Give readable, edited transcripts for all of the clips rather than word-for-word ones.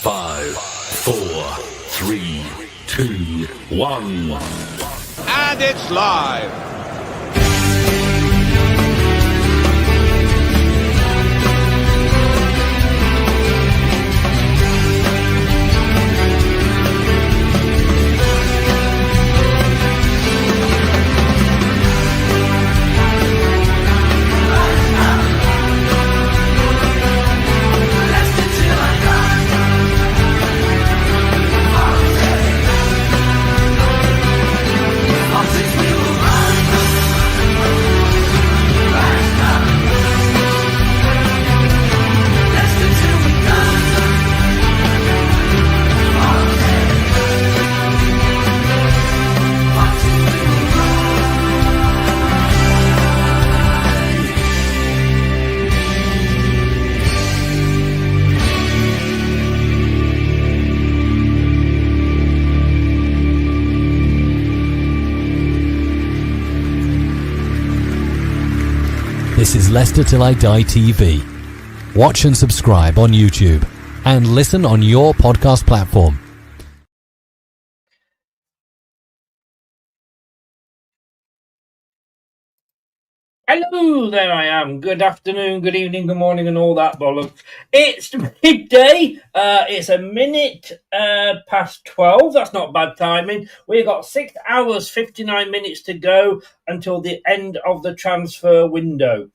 5, 4, 3, 2, 1. And it's live. This is Leicester Till I Die TV. Watch and subscribe on YouTube and listen on your podcast platform. Hello, there I am. Good afternoon, good evening, good morning, and all that bollocks. It's midday. It's a minute past 12. That's not bad timing. We've got 6 hours, 59 minutes to go until the end of the transfer window.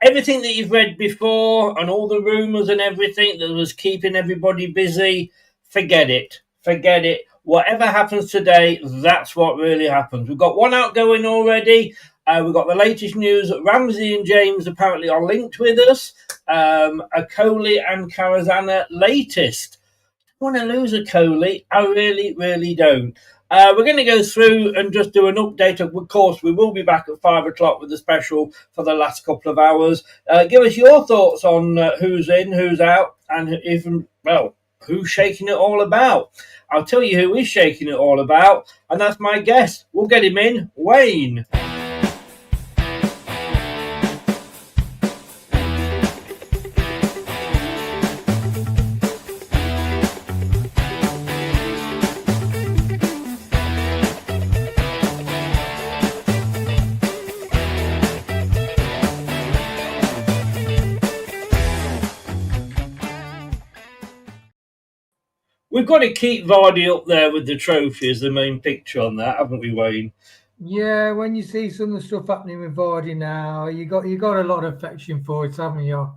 Everything that you've read before and all the rumours and everything that was keeping everybody busy, forget it. Forget it. Whatever happens today, that's what really happens. We've got one outgoing already. We've got the latest news. Ramsey and James apparently are linked with us. Akoli and Kuranza latest. I want to lose Akoli. I really, really don't. We're going to go through and just do an update. Of course, we will be back at 5 o'clock with the special for the last couple of hours. Give us your thoughts on who's in, who's out, and even, well, who's shaking it all about. I'll tell you who is shaking it all about, and that's my guest. We'll get him in. Wayne. We've got to keep Vardy up there with the trophy as the main picture on that, haven't we, Wayne? Yeah, when you see some of the stuff happening with Vardy now, you got a lot of affection for it, haven't you?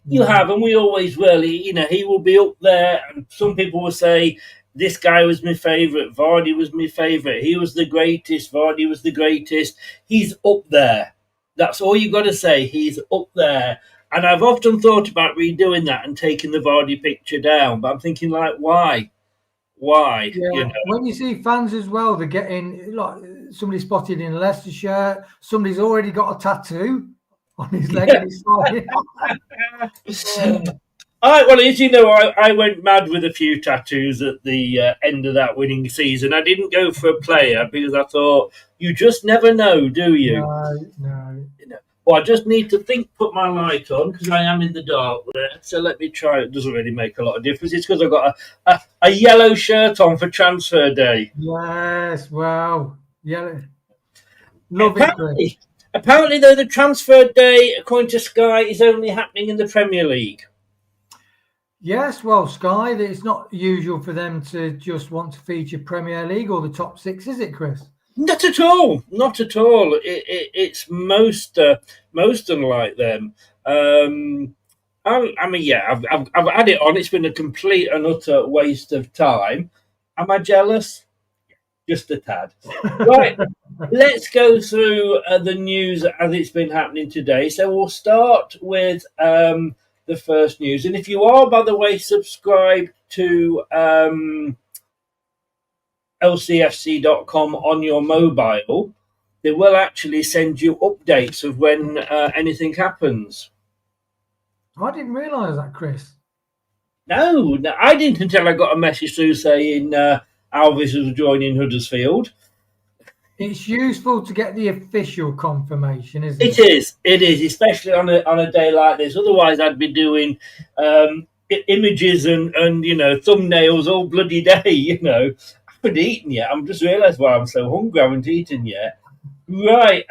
You have, and we always will. He will be up there, and some people will say, this guy was my favourite, Vardy was my favourite, he was the greatest, Vardy was the greatest. He's up there. That's all you've got to say. He's up there. And I've often thought about redoing that and taking the Vardy picture down, but I'm thinking, like, why? Why? Yeah. When you see fans as well, they're getting, like, somebody spotted in a Leicester shirt, somebody's already got a tattoo on his leg and his side. Well, as you know, I went mad with a few tattoos at the end of that winning season. I didn't go for a player because I thought, you just never know, do you? No. Well, I just need to put my light on because I am in the dark there. So let me try. It doesn't really make a lot of difference. It's because I've got a yellow shirt on for transfer day. Yes, wow. Yellow. Love it. Apparently, though, the transfer day, according to Sky, is only happening in the Premier League. Yes, well, Sky, it's not usual for them to just want to feature Premier League or the top six, is it, Chris? Not at all. Not at all. It's most unlike them. I mean, yeah, I've had it on. It's been a complete and utter waste of time. Am I jealous? Just a tad. Right, let's go through the news as it's been happening today. So we'll start with the first news. And if you are, by the way, subscribed to LCFC.com on your mobile, they will actually send you updates of when anything happens. I didn't realise that, Chris. No, I didn't until I got a message through saying Alves was joining Huddersfield. It's useful to get the official confirmation, isn't it? It is, especially on a day like this. Otherwise, I'd be doing images and thumbnails all bloody day. I haven't eaten yet. I'm just realised why I'm so hungry. I haven't eaten yet. Right.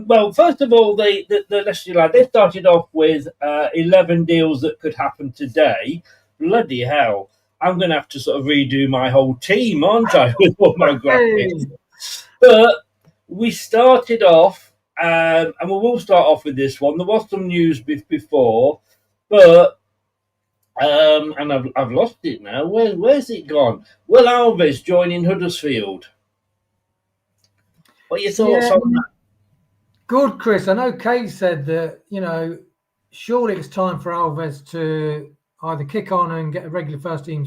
Well, first of all, the Leicester United, they started off with 11 deals that could happen today. Bloody hell. I'm going to have to sort of redo my whole team, aren't I, with all my graphics? But we started off, and we will start off with this one. There was some news before, but and I've lost it now. Where's it gone? Will Alves joining Huddersfield? What are your thoughts on that? Good, Chris. I know Kate said that, surely it's time for Alves to either kick on and get a regular first team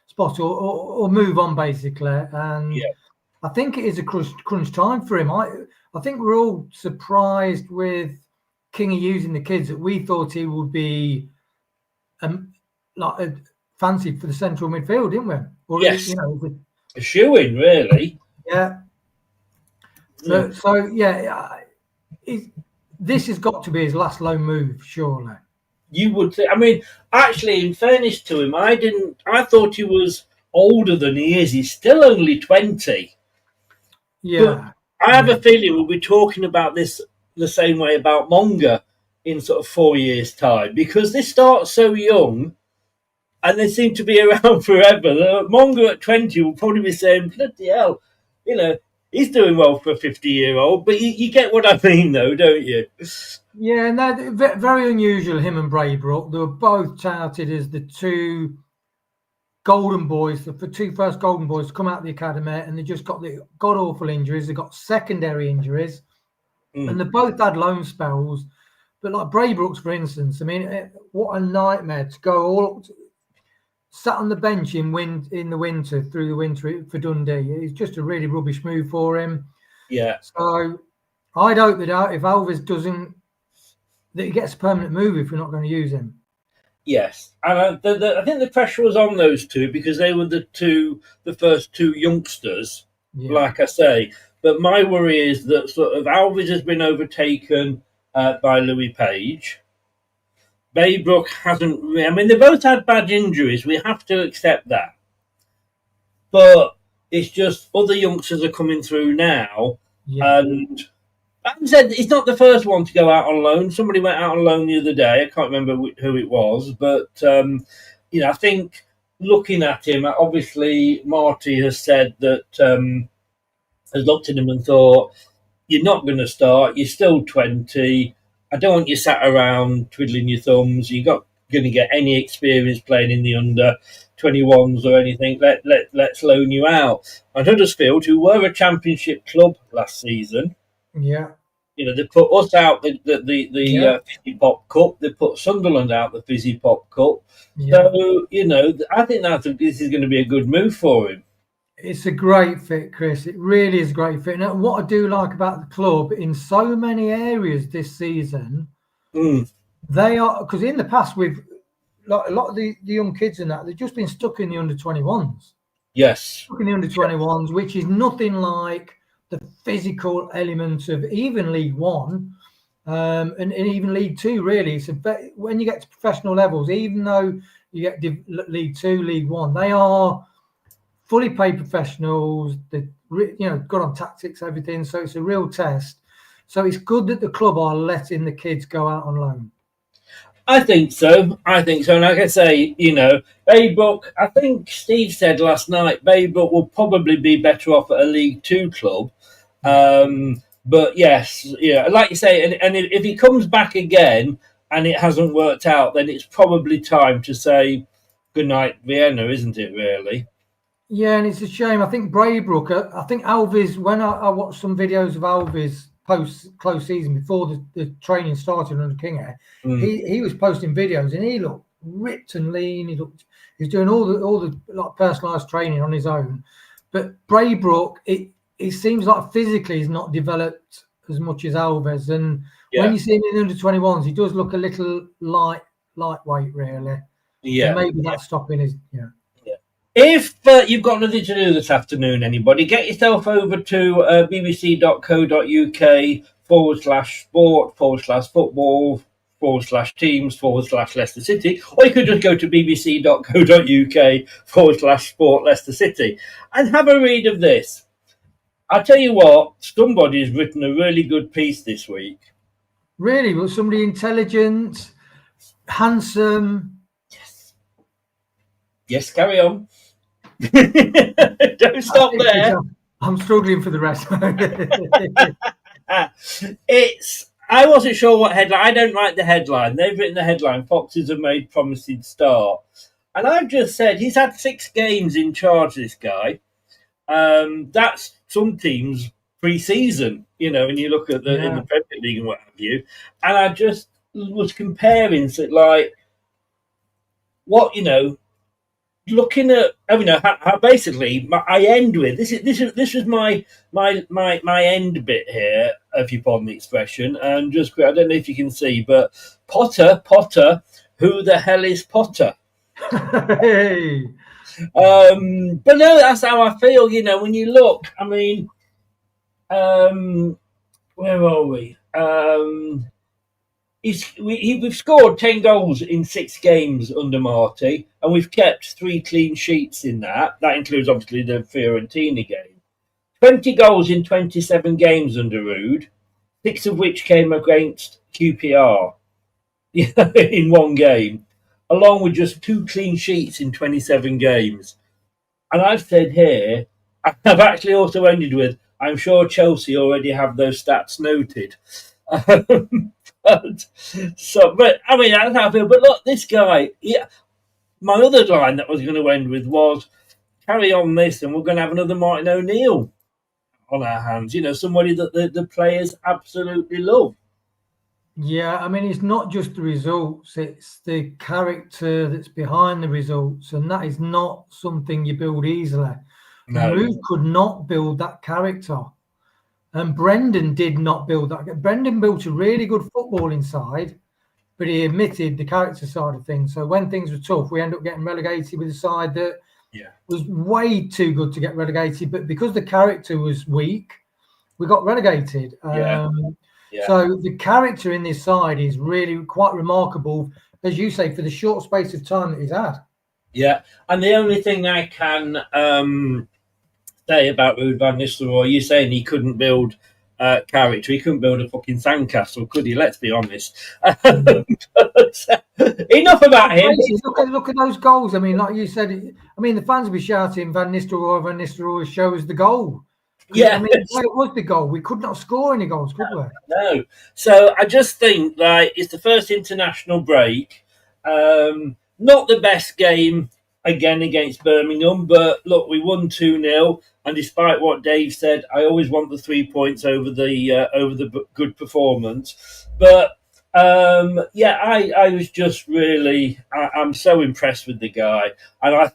spot or move on, basically. And I think it is a crunch time for him. I think we're all surprised with Kingy using the kids, that we thought he would be fancied for the central midfield, didn't we? Or, yes. A shoe-in, really. Yeah. This has got to be his last loan move, surely. You would think. I mean, actually, in fairness to him, I thought he was older than he is. He's still only 20. Yeah. But I have a feeling we'll be talking about this the same way about Monga in sort of 4 years' time, because they start so young and they seem to be around forever. Monga at 20 will probably be saying, bloody hell, he's doing well for a 50-year-old, but you get what I mean, though, don't you? Yeah, no, very unusual, him and Braybrook. They were both touted as the two golden boys, the two first golden boys to come out of the academy, and they just got the god-awful injuries. They got secondary injuries, and they both had loan spells. But like Braybrook's, for instance, I mean, what a nightmare to go all sat on the bench in the winter, through the winter for Dundee. It's just a really rubbish move for him. Yeah. So I'd hope that if Alves doesn't, that he gets a permanent move if we're not going to use him. Yes, and I think the pressure was on those two because they were the first two youngsters, like I say. But my worry is that sort of Alves has been overtaken by Louis Page. Braybrook hasn't. I mean, they both had bad injuries. We have to accept that. But it's just other youngsters are coming through now. Yeah. And as I said, he's not the first one to go out on loan. Somebody went out on loan the other day. I can't remember who it was. But, I think looking at him, obviously Marty has said that, has looked at him and thought, you're not going to start. You're still 20. I don't want you sat around twiddling your thumbs. You're not going to get any experience playing in the under 21s or anything. Let's loan you out. And Huddersfield, who were a championship club last season, they put us out the Fizzy Pop Cup. They put Sunderland out the Fizzy Pop Cup. Yeah. So I think this is going to be a good move for him. It's a great fit, Chris. It really is a great fit. And what I do like about the club in so many areas this season, they are, because in the past with a lot of the young kids and that, they've just been stuck in the under 21s. Yes. Stuck in the under 21s, which is nothing like the physical element of even League One and even League Two, really. So when you get to professional levels, even though you get League Two, League One, they are fully paid professionals. They're good on tactics, everything. So it's a real test. So it's good that the club are letting the kids go out on loan. I think so. And like I say, Braybrook, I think Steve said last night, Braybrook will probably be better off at a League Two club. But yes, like you say, and if he comes back again and it hasn't worked out, then it's probably time to say goodnight Vienna, isn't it, really? Yeah, and it's a shame. I think Braybrook, I think Alves, when I watched some videos of Alves post-close season before the training started under Kingy, he was posting videos and he looked ripped and lean. He's doing all the like personalised training on his own. But Braybrook, it seems like physically he's not developed as much as Alves. And when you see him in the under 21s, he does look a little lightweight, really. Yeah, and maybe that's stopping his. If you've got nothing to do this afternoon, anybody, get yourself over to bbc.co.uk /sport/football bbc.co.uk/teams/Leicester City, or you could just go to bbc.co.uk/sport Leicester City and have a read of this. I tell you what, somebody's written a really good piece this week. Really? Was somebody intelligent, handsome? Yes, carry on. Don't stop there. I'm struggling for the rest. I wasn't sure what headline. I don't like the headline. They've written the headline, Foxes have made promising start. And I've just said he's had 6 games in charge, this guy. That's some teams pre-season, you know, when you look at in the Premier League and what have you. And I just was comparing, so like, what, you know, looking at, how basically I end with this is my end bit here, if you pardon the expression, and just I don't know if you can see, but Potter, who the hell is Potter? Hey. But no, that's how I feel. You know, when you look, I mean, where are we? We've scored 10 goals in 6 games under Marty, and we've kept 3 clean sheets in that. That includes, obviously, the Fiorentina game. 20 goals in 27 games under Rude, 6 of which came against QPR in one game, along with just 2 clean sheets in 27 games. And I've said here, I've actually also ended with, I'm sure Chelsea already have those stats noted. But I mean, that's how I feel. But look, this guy, my other line that I was going to end with was, carry on this and we're going to have another Martin O'Neill on our hands. You know, somebody that the players absolutely love. Yeah, I mean, it's not just the results, it's the character that's behind the results, and that is not something you build easily. No. Rude could not build that character. And Brendan did not build that. Brendan built a really good footballing side, but he admitted the character side of things. So when things were tough, we ended up getting relegated with a side that was way too good to get relegated. But because the character was weak, we got relegated. So the character in this side is really quite remarkable, as you say, for the short space of time that he's had. Yeah, and the only thing I can say about Ruud van Nistelrooy, you're saying he couldn't build character. He couldn't build a fucking sandcastle, could he? Let's be honest. But, enough about him. Look at those goals. I mean, like you said, I mean, the fans will be shouting, Van Nistelrooy shows the goal. Yeah. I mean, it was the goal. We could not score any goals, could we? No. So I just think, like, it's the first international break. Not the best game again against Birmingham, but look, we won 2-0, and despite what Dave said, I always want the 3 points over the good performance. But I was just really, I'm so impressed with the guy, and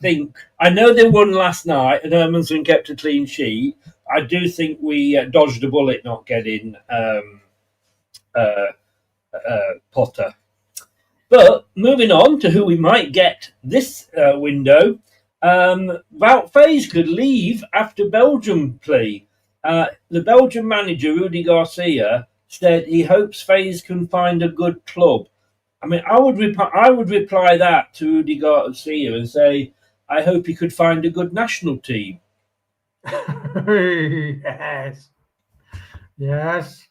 I know they won last night, and Hermanson kept a clean sheet. I do think we dodged a bullet not getting Potter. But moving on to who we might get this window, Wout Faes could leave after Belgium play. The Belgian manager, Rudy Garcia, said he hopes Faes can find a good club. I mean, I would reply that to Rudy Garcia and say, I hope he could find a good national team. Yes.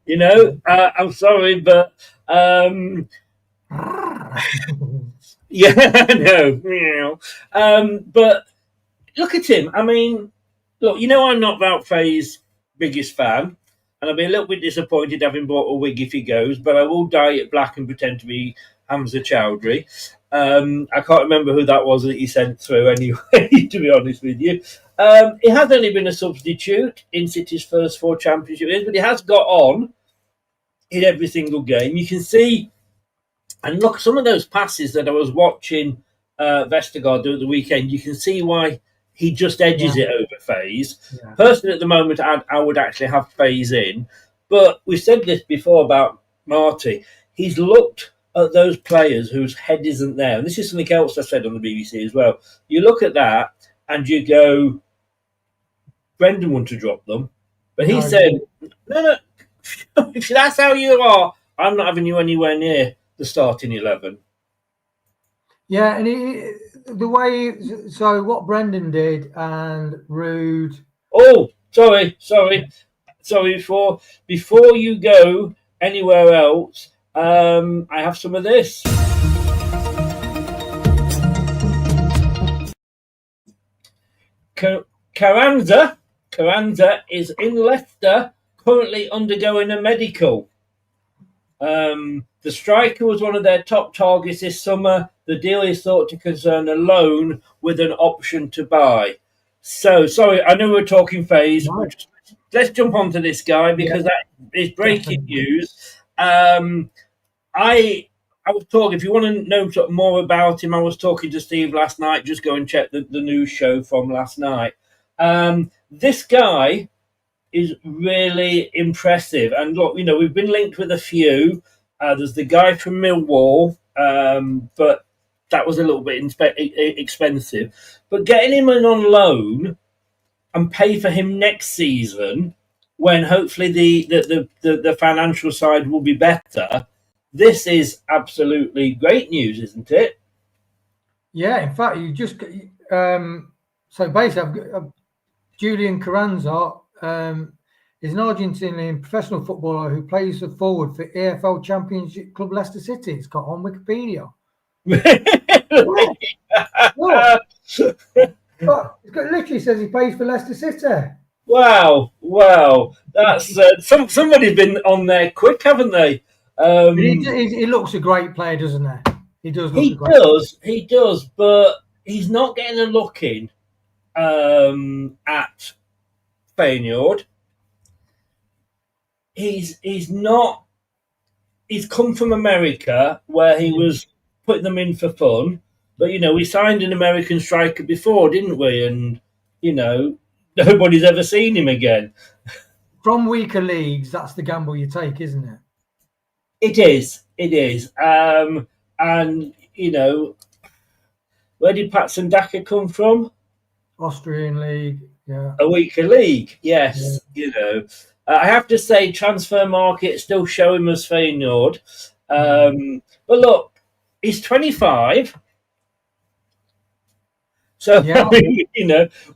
You know, I'm sorry, but yeah, no. But look at him. I mean, look, you know, I'm not Wout Faes' biggest fan, and I'll be a little bit disappointed having bought a wig if he goes, but I will dye it black and pretend to be Hamza Chowdhury. I can't remember who that was that he sent through anyway, to be honest with you. He has only been a substitute in City's first 4 championship games, but he has got on in every single game. You can see, and look, some of those passes that I was watching Vestergaard do at the weekend, you can see why he just edges it over Faes. Yeah. Personally, at the moment, I would actually have Faes in. But we've said this before about Marty. He's looked at those players whose head isn't there. And this is something else I said on the BBC as well. You look at that and you go, Brendan wanted to drop them. But he said, no, if that's how you are, I'm not having you anywhere near the starting 11. Yeah, and the way, so what Brendan did and Rude. Oh, sorry. Before you go anywhere else, I have some of this. Kuranza is in Leicester, currently undergoing a medical. The striker was one of their top targets this summer. The deal is thought to concern a loan with an option to buy. So, sorry, I know we're talking phase. No. Let's jump onto this guy because that is breaking news. I was talking, if you want to know sort of more about him, I was talking to Steve last night. Just go and check the news show from last night. This guy is really impressive. And look, we've been linked with a few. There's the guy from Millwall, but that was a little bit expensive. But getting him in on loan and pay for him next season, when hopefully the financial side will be better, this is absolutely great news, isn't it? Yeah, in fact, you just so basically, Julian Kuranza is an Argentinian professional footballer who plays forward for EFL Championship club Leicester City. It's got on Wikipedia. But it literally says he plays for Leicester City. Wow, that's somebody's been on there quick, haven't they? He looks a great player, doesn't he? He does. He does, but he's not getting a look in at Feyenoord. He's not. He's come from America where he was putting them in for fun, but we signed an American striker before, didn't we? And nobody's ever seen him again. From weaker leagues, that's the gamble you take, isn't it? It is. And where did Patson Dhaka come from? Austrian league, yeah. A weaker league, yes. Yeah. I have to say, transfer market still showing us Feyenoord. But look, he's 25. So, yeah. Well,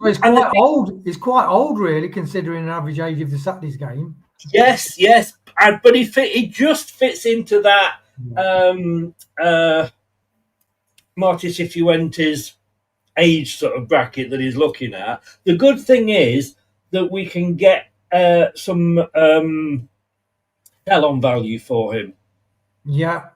he's quite old. He's quite old, really, considering the average age of the Saturday's game. Yes. But he just fits into that Martis Cifuentes age sort of bracket that he's looking at. The good thing is that we can get some on value for him. Yeah,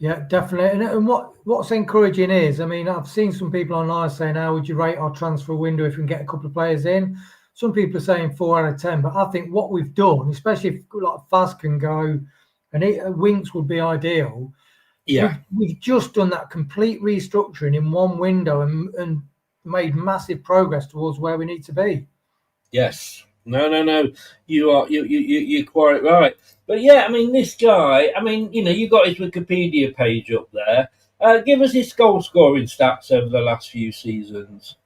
definitely. And what's encouraging is, I mean, I've seen some people online saying, how would you rate our transfer window if we can get a couple of players in? Some people are saying 4 out of 10, but I think what we've done, especially if like Faz can go and Winks would be ideal. Yeah, we've just done that complete restructuring in one window and made massive progress towards where we need to be. Yes. No. You're quite right. But yeah, I mean, this guy. I mean, you got his Wikipedia page up there. Give us his goal scoring stats over the last few seasons.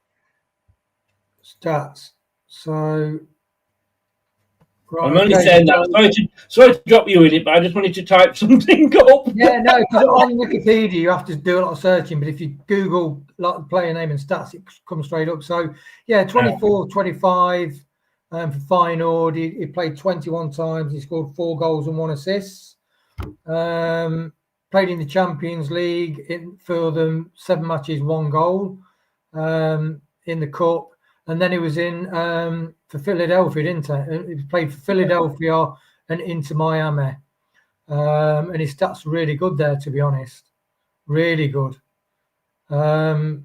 Stats. So. Right, I'm only saying that. Sorry to drop you in it, but I just wanted to type something up. Yeah, no, because on Wikipedia you have to do a lot of searching, but if you Google like the player name and stats, it comes straight up. So, yeah, 24, 25 for Feyenoord. He played 21 times. He scored 4 goals and 1 assist. Played in the Champions League for them, 7 matches, 1 goal in the Cup. And then he was in for Philadelphia, didn't he? He played for Philadelphia and Inter Miami. And his stats are really good there, to be honest. Really good. Not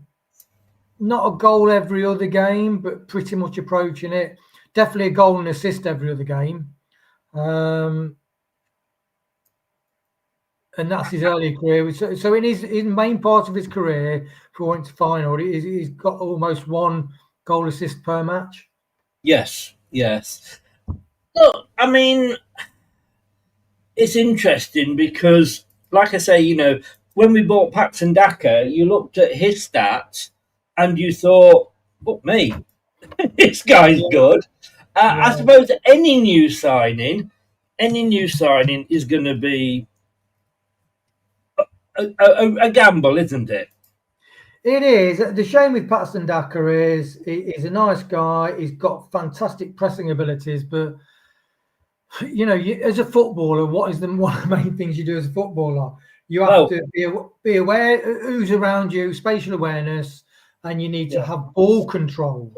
a goal every other game, but pretty much approaching it. Definitely a goal and assist every other game. And that's his early career. So in his main part of his career, if we went to final, he's got almost 1 goal assist per match. Yes. Look, I mean, it's interesting because, like I say, when we bought Patson Dhaka, you looked at his stats and you thought, "Look me, this guy's good." I suppose any new signing, any new signing is going to be a gamble, isn't it? It is. The shame with Patson Dhaka is he's a nice guy. He's got fantastic pressing abilities, but as a footballer, what is one of the main things you do as a footballer? You have to be aware who's around you, spatial awareness, and you need to have ball control.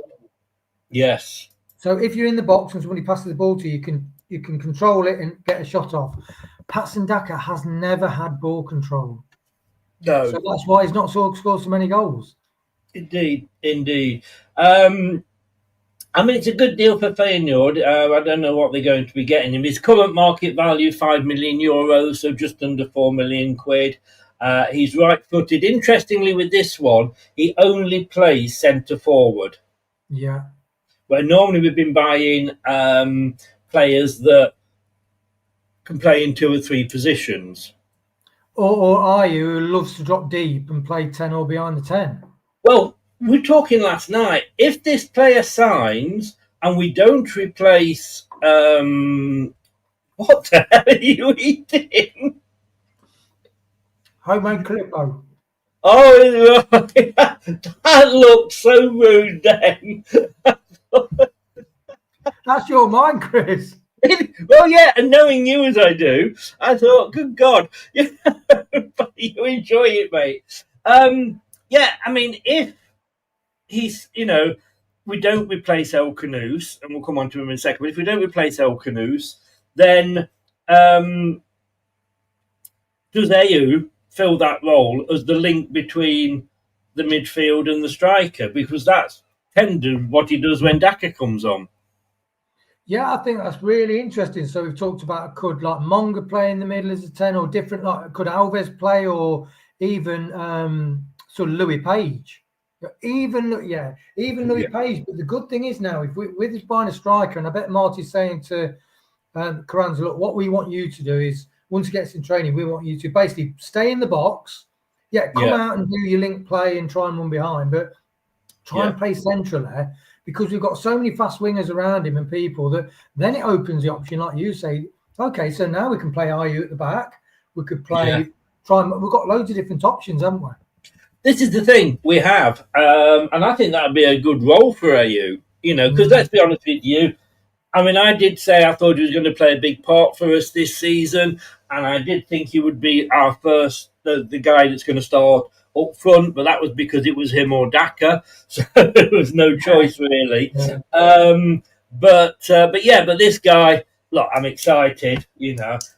Yes. So if you're in the box and somebody passes the ball to you, you can control it and get a shot off. Patson Dhaka has never had ball control. No. So that's why he's not scored so many goals. Indeed. I mean, it's a good deal for Feyenoord. I don't know what they're going to be getting him. His current market value, €5 million, so just under £4 million. He's right-footed. Interestingly, with this one, he only plays centre forward. Yeah. Where normally we've been buying players that can play in 2 or 3 positions. Or are you who loves to drop deep and play 10 or behind the 10? Well, we were talking last night. If this player signs and we don't replace, what the hell are you eating? Homemade Calippo. Oh, that looks so rude then. That's your mind, Chris. Well, yeah, and knowing you as I do, I thought, good God, you enjoy it, mate. Yeah, I mean, if he's, we don't replace Khannouss, and we'll come on to him in a second, but if we don't replace Khannouss, then does Ayew fill that role as the link between the midfield and the striker? Because that's tender what he does when Dhaka comes on. Yeah, I think that's really interesting. So we've talked about could like Monga play in the middle as a 10 or different, like could Alves play or even sort of Louis Page. Even Louis Page. But the good thing is now, if with us buying a striker, and I bet Marty's saying to Kuranza, look, what we want you to do is once he gets in training, we want you to basically stay in the box. Come out and do your link play and try and run behind, but try and play central there. Because we've got so many fast wingers around him and people that then it opens the option, like you say, okay, so now we can play Ayew at the back. We could play, we've got loads of different options, haven't we? This is the thing we have. And I think that would be a good role for Ayew, because let's be honest with you. I mean, I did say I thought he was going to play a big part for us this season. And I did think he would be our first, the guy that's going to start up front, but that was because it was him or Dhaka, so there was no choice really. But this guy, look, I'm excited.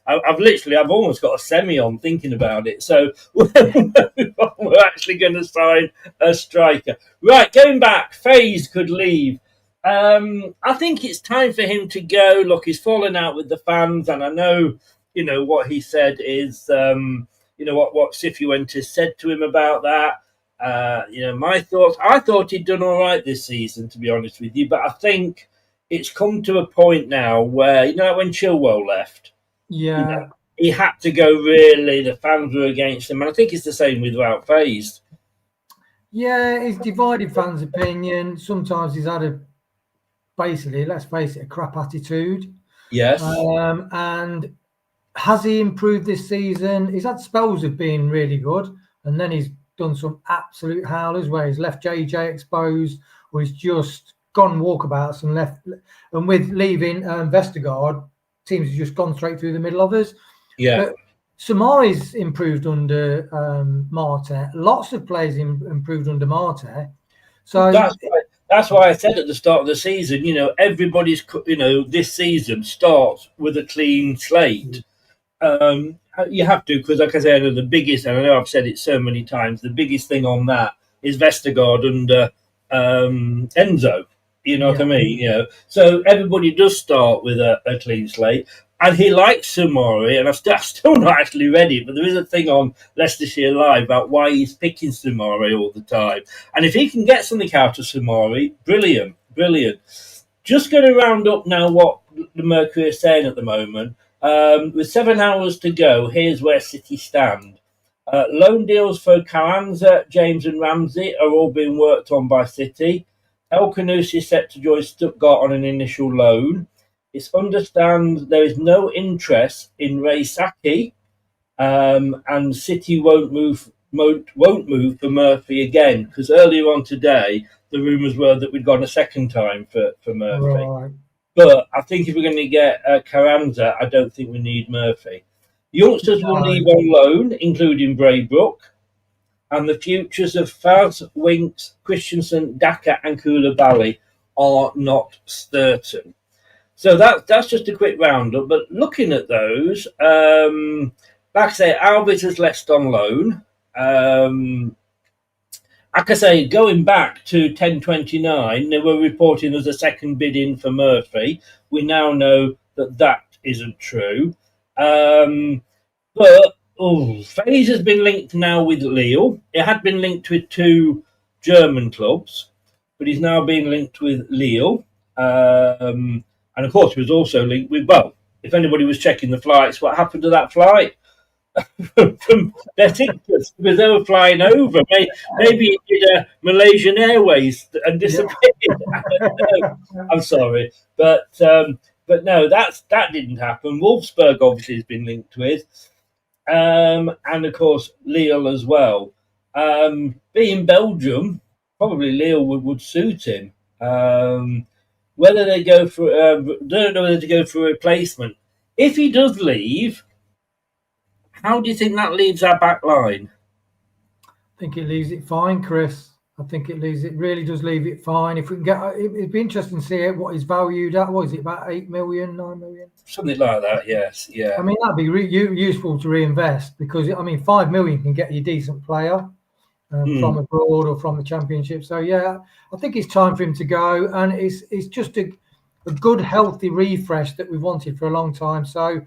I've almost got a semi on thinking about it. So we're actually going to sign a striker. Right, going back, FaZe could leave. I think it's time for him to go. Look, he's fallen out with the fans, and I know, what he said is. What Cifuentes said to him about that. My thoughts. I thought he'd done all right this season, to be honest with you. But I think it's come to a point now where, when Chilwell left, he had to go. Really, the fans were against him, and I think it's the same with Wout FaZe. Yeah, it's divided fans' opinion. Sometimes he's had basically, let's face it, a crap attitude. Yes, and. Has he improved this season? He's had spells of being really good, and then he's done some absolute howlers where he's left JJ exposed, or he's just gone walkabouts and left. And with leaving Vestergaard, teams have just gone straight through the middle of us. Yeah. But Samari's improved under Marte. Lots of players improved under Marte. So that's why I said at the start of the season, everybody's, this season starts with a clean slate. You have to, because like I said, the biggest, and I know I've said it so many times, the biggest thing on that is Vestergaard and Enzo. You know what I mean? So everybody does start with a clean slate, and he likes Samari, and I've still not actually read it, but there is a thing on Leicestershire Live about why he's picking Samari all the time, and if he can get something out of Samari, brilliant. Just going to round up now what the Mercury is saying at the moment. With 7 hours to go, here's where City stand. Loan deals for Kuranza, James and Ramsey are all being worked on by City. Khannouss is set to join Stuttgart on an initial loan. It's understand there is no interest in Ray Saki, and City won't move for Murphy again, because earlier on today the rumours were that we'd gone a second time for Murphy. Right. But I think if we're going to get Kuranza, I don't think we need Murphy. Youngsters will leave on loan, including Braybrook, and the futures of Faz, Winks, Christensen, Dhaka, and Koulibaly are not certain. So that's just a quick roundup. But looking at those, like I say, Alves has left on loan. Like I say, going back to 10:29, they were reporting there's a second bid in for Murphy. We now know that isn't true. But Faze has been linked now with Lille. It had been linked with 2 German clubs, but he's now being linked with Lille. And of course, he was also linked with, well, if anybody was checking the flights, what happened to that flight? From their tickets, because they were flying over. Maybe it did Malaysian Airways and disappeared. I'm sorry, but no, that didn't happen. Wolfsburg obviously has been linked with, and of course Lille as well. Being Belgium, probably Lille would suit him. Whether they go for, don't know whether to go for a replacement. If he does leave, how do you think that leaves our back line? I think it leaves it fine, Chris. I think it really does leave it fine. If we can get, it'd be interesting to see what he's valued at. What is it, about 8 million, 9 million? Something like that, yes. Yeah. I mean, that'd be useful to reinvest, because, I mean, 5 million can get you a decent player from abroad or from the Championship. So, yeah, I think it's time for him to go. And it's just a good, healthy refresh that we've wanted for a long time. So,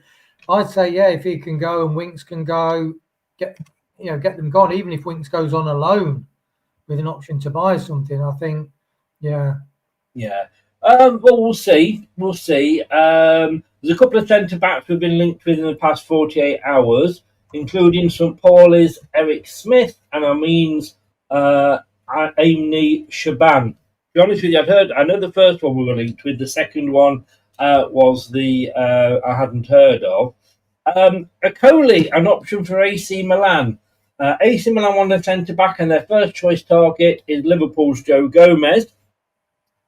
I'd say, yeah, if he can go and Winks can go, get them gone. Even if Winks goes on a loan with an option to buy something, I think, yeah. Well, we'll see. There's a couple of centre backs we've been linked with in the past 48 hours, including St. Pauli's Eric Smith and Amin's Amni Shaban. To be honest with you, I know the first one we were linked with. The second one was the I hadn't heard of. Akoli, an option for AC Milan. AC Milan want a centre-back, and their first choice target is Liverpool's Joe Gomez.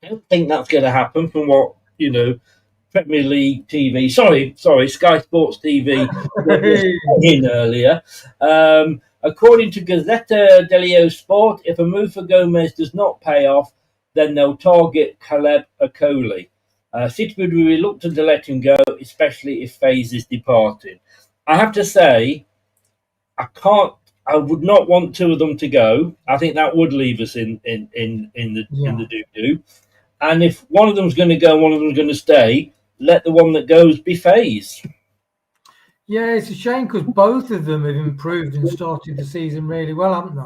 I don't think that's going to happen from what, Premier League TV, sorry, Sky Sports TV was in earlier. According to Gazzetta dello Sport, if a move for Gomez does not pay off, then they'll target Caleb Akoli. City would be reluctant to let him go, especially if FaZe is departing. I have to say, I would not want 2 of them to go. I think that would leave us in the doo-doo. And if one of them's going to go and one of them's going to stay, let the one that goes be FaZe. Yeah, it's a shame, because both of them have improved and started the season really well, haven't they?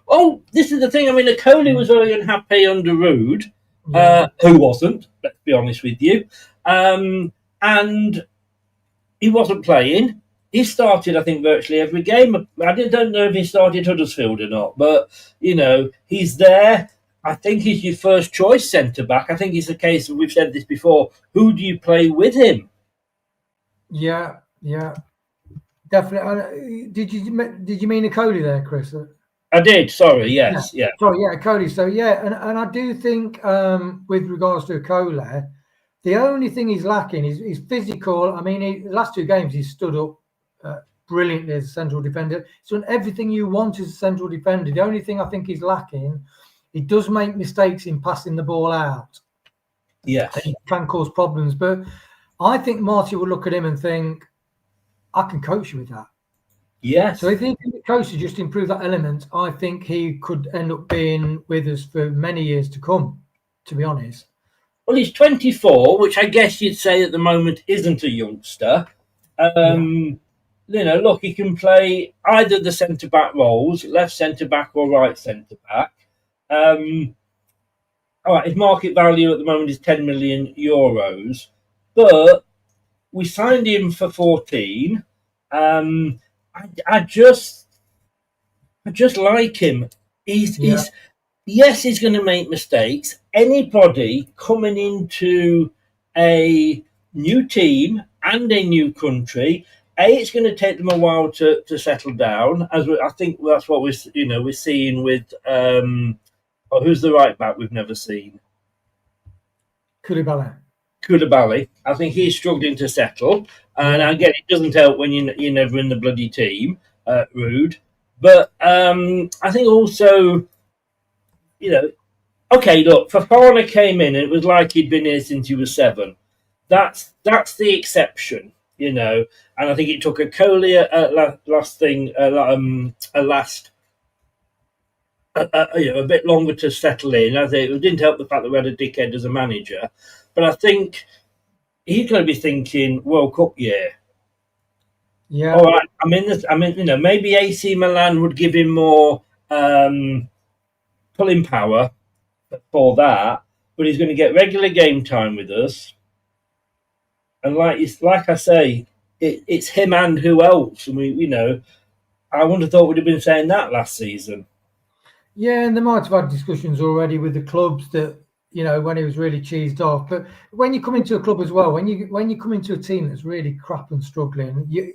Oh, this is the thing. I mean, Akoli was very unhappy under Rude. Who wasn't, let's be honest with you. And he wasn't playing. He started, I think, virtually every game. I don't know if he started Huddersfield or not, but, he's there. I think he's your first choice centre-back. I think it's a case of, we've said this before, who do you play with him? Yeah, definitely. Did you mean Akoli there, Chris? I did, sorry, yes, yeah. Sorry, yeah, Akoli. So, yeah, and I do think with regards to Akoli, the only thing he's lacking is physical. I mean, the last 2 games he's stood up brilliantly as a central defender. He's done everything you want as a central defender. The only thing I think he's lacking, he does make mistakes in passing the ball out. Yes. He can cause problems. But I think Marty will look at him and think, I can coach you with that. Yes. So if he can coach to just improve that element, I think he could end up being with us for many years to come, to be honest. Well, he's 24, which I guess you'd say at the moment isn't a youngster. Look, he can play either the centre-back roles, left centre-back or right centre-back. All right, his market value at the moment is 10 million euros, but we signed him for 14. I just like him. He's yes, he's going to make mistakes. Anybody coming into a new team and a new country. It's going to take them a while to settle down. I think that's what we're seeing with who's the right back we've never seen. Koulibaly. I think he's struggling to settle, and again, it doesn't help when you're never in the bloody team. Rude, but I think also, okay, look, Fofana came in and it was like he'd been here since he was 7. That's the exception, and I think it took a Coley a bit longer to settle in. I think it didn't help the fact that we had a dickhead as a manager, but I think he's going to be thinking World Cup year. Yeah. All right. Maybe AC Milan would give him more pulling power for that, but he's going to get regular game time with us. And like I say, it's him and who else? And I wouldn't have thought we'd have been saying that last season. Yeah, and they might have had discussions already with the clubs that when he was really cheesed off. But when you come into a club as well, when you come into a team that's really crap and struggling,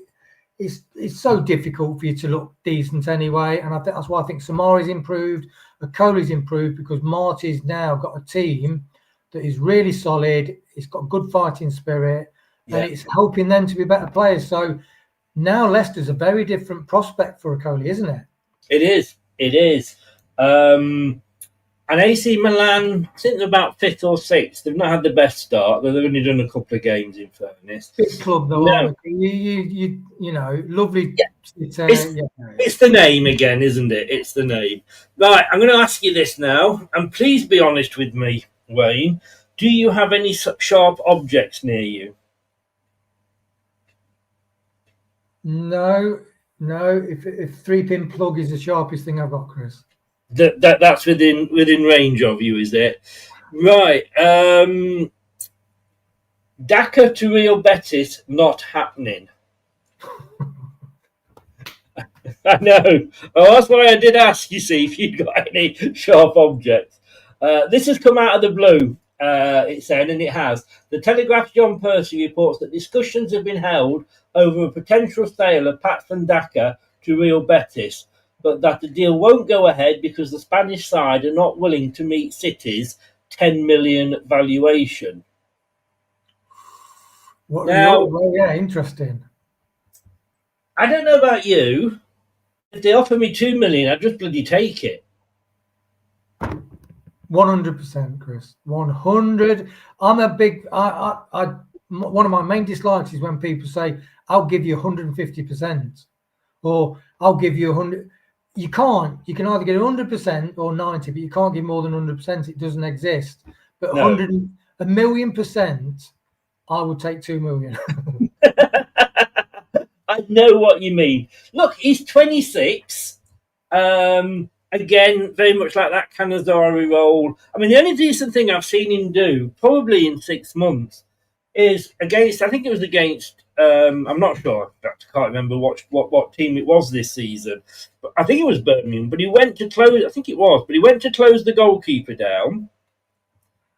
it's so difficult for you to look decent anyway. And I think that's why I think Samari's improved, Coley's improved, because Marty's now got a team that is really solid. It's got good fighting spirit, and it's helping them to be better players. So now Leicester's a very different prospect for a Coley, isn't it? It is. And AC Milan, I think they're about 5th or 6th. They've not had the best start. They've only done a couple of games, in fairness. Big club, though. No. Lovely. Yeah. It's the name again, isn't it? It's the name. Right, I'm going to ask you this now, and please be honest with me, Wayne. Do you have any sharp objects near you? No. If 3-pin plug is the sharpest thing I've got, Chris. That's within range of you, is it? Right. Dhaka to Real Betis, not happening. I know. Oh, that's why I did ask, you see, if you'd got any sharp objects. This has come out of the blue, it said, and it has. The Telegraph's John Percy reports that discussions have been held over a potential sale of Patson Dhaka to Real Betis, but that the deal won't go ahead because the Spanish side are not willing to meet City's 10 million valuation. Interesting. I don't know about you. If they offer me 2 million, I'd just bloody take it. 100%, Chris. 100. I'm a big. One of my main dislikes is when people say, "I'll give you 150%," or "I'll give you 100." You can't. You can either get 100% or 90%, but you can't give more than 100%. It doesn't exist. But 1,000,000%, I would take 2 million. I know what you mean. Look, he's 26. Again, very much like that Canazari role. I mean, the only decent thing I've seen him do, probably in 6 months, is against. I think it was against. I'm not sure. I can't remember what team it was this season. But I think it was Birmingham. But he went to close. I think it was. But he went to close the goalkeeper down.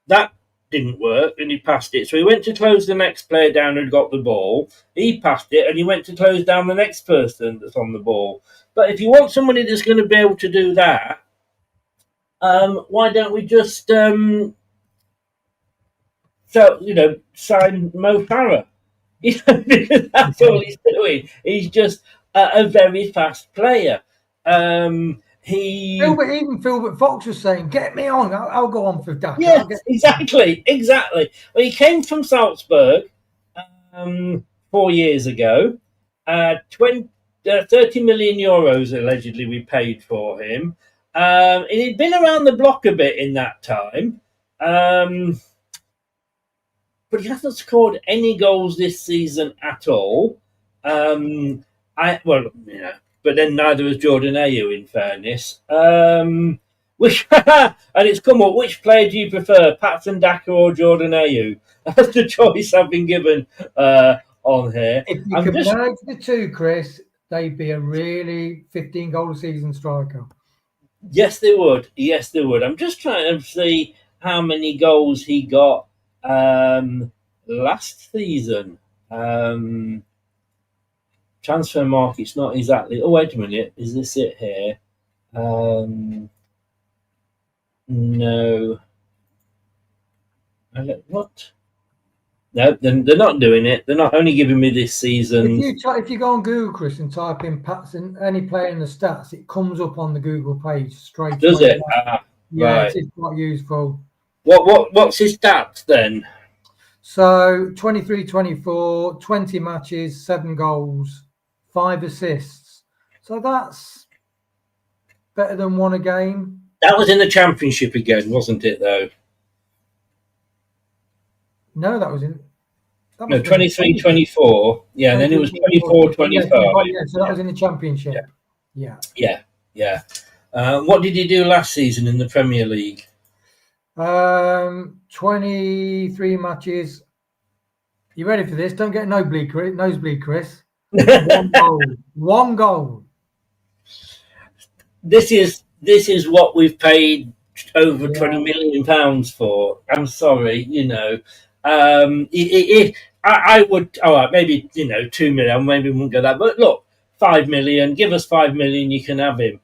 That didn't work, and he passed it. So he went to close the next player down who'd got the ball. He passed it, and he went to close down the next person that's on the ball. But if you want somebody that's going to be able to do that, why don't we just sign Mo Farah? Because that's all he's doing. He's just a very fast player. Even Philbert Fox was saying, "Get me on. I'll go on for Dhaka." Yes, exactly. Well, he came from Salzburg 4 years ago. 30 million euros allegedly we paid for him. And he'd been around the block a bit in that time. But he hasn't scored any goals this season at all. But then neither has Jordan Ayew, in fairness. And it's come up, which player do you prefer, Patson Dhaka or Jordan Ayew? That's the choice I've been given on here. If you could merge the two, Chris, they'd be a really 15-goal season striker. Yes, they would. I'm just trying to see how many goals he got last season. Transfer market's not exactly. Oh, wait a minute. Is this it here? No. What? No, they're not doing it. They're not only giving me this season. If you go on Google, Chris, and type in Patson, any player in the stats, it comes up on the Google page straight away. Does it? Yeah, right. It's quite useful. What's his stats then? So 23-24, 20 matches, 7 goals, 5 assists. So that's better than 1 a game. That was in the Championship again, wasn't it, though? No, that was in... No, 23-24. Yeah, then it was 24-25. Yeah, so that was in the Championship. Yeah. What did he do last season in the Premier League? 23 matches. You ready for this? Don't get nosebleed, Chris. 1 goal. This is what we've paid over £20 million for. I'm sorry, I would. All right, maybe 2 million. Maybe we won't go that. But look, 5 million. Give us 5 million. You can have him.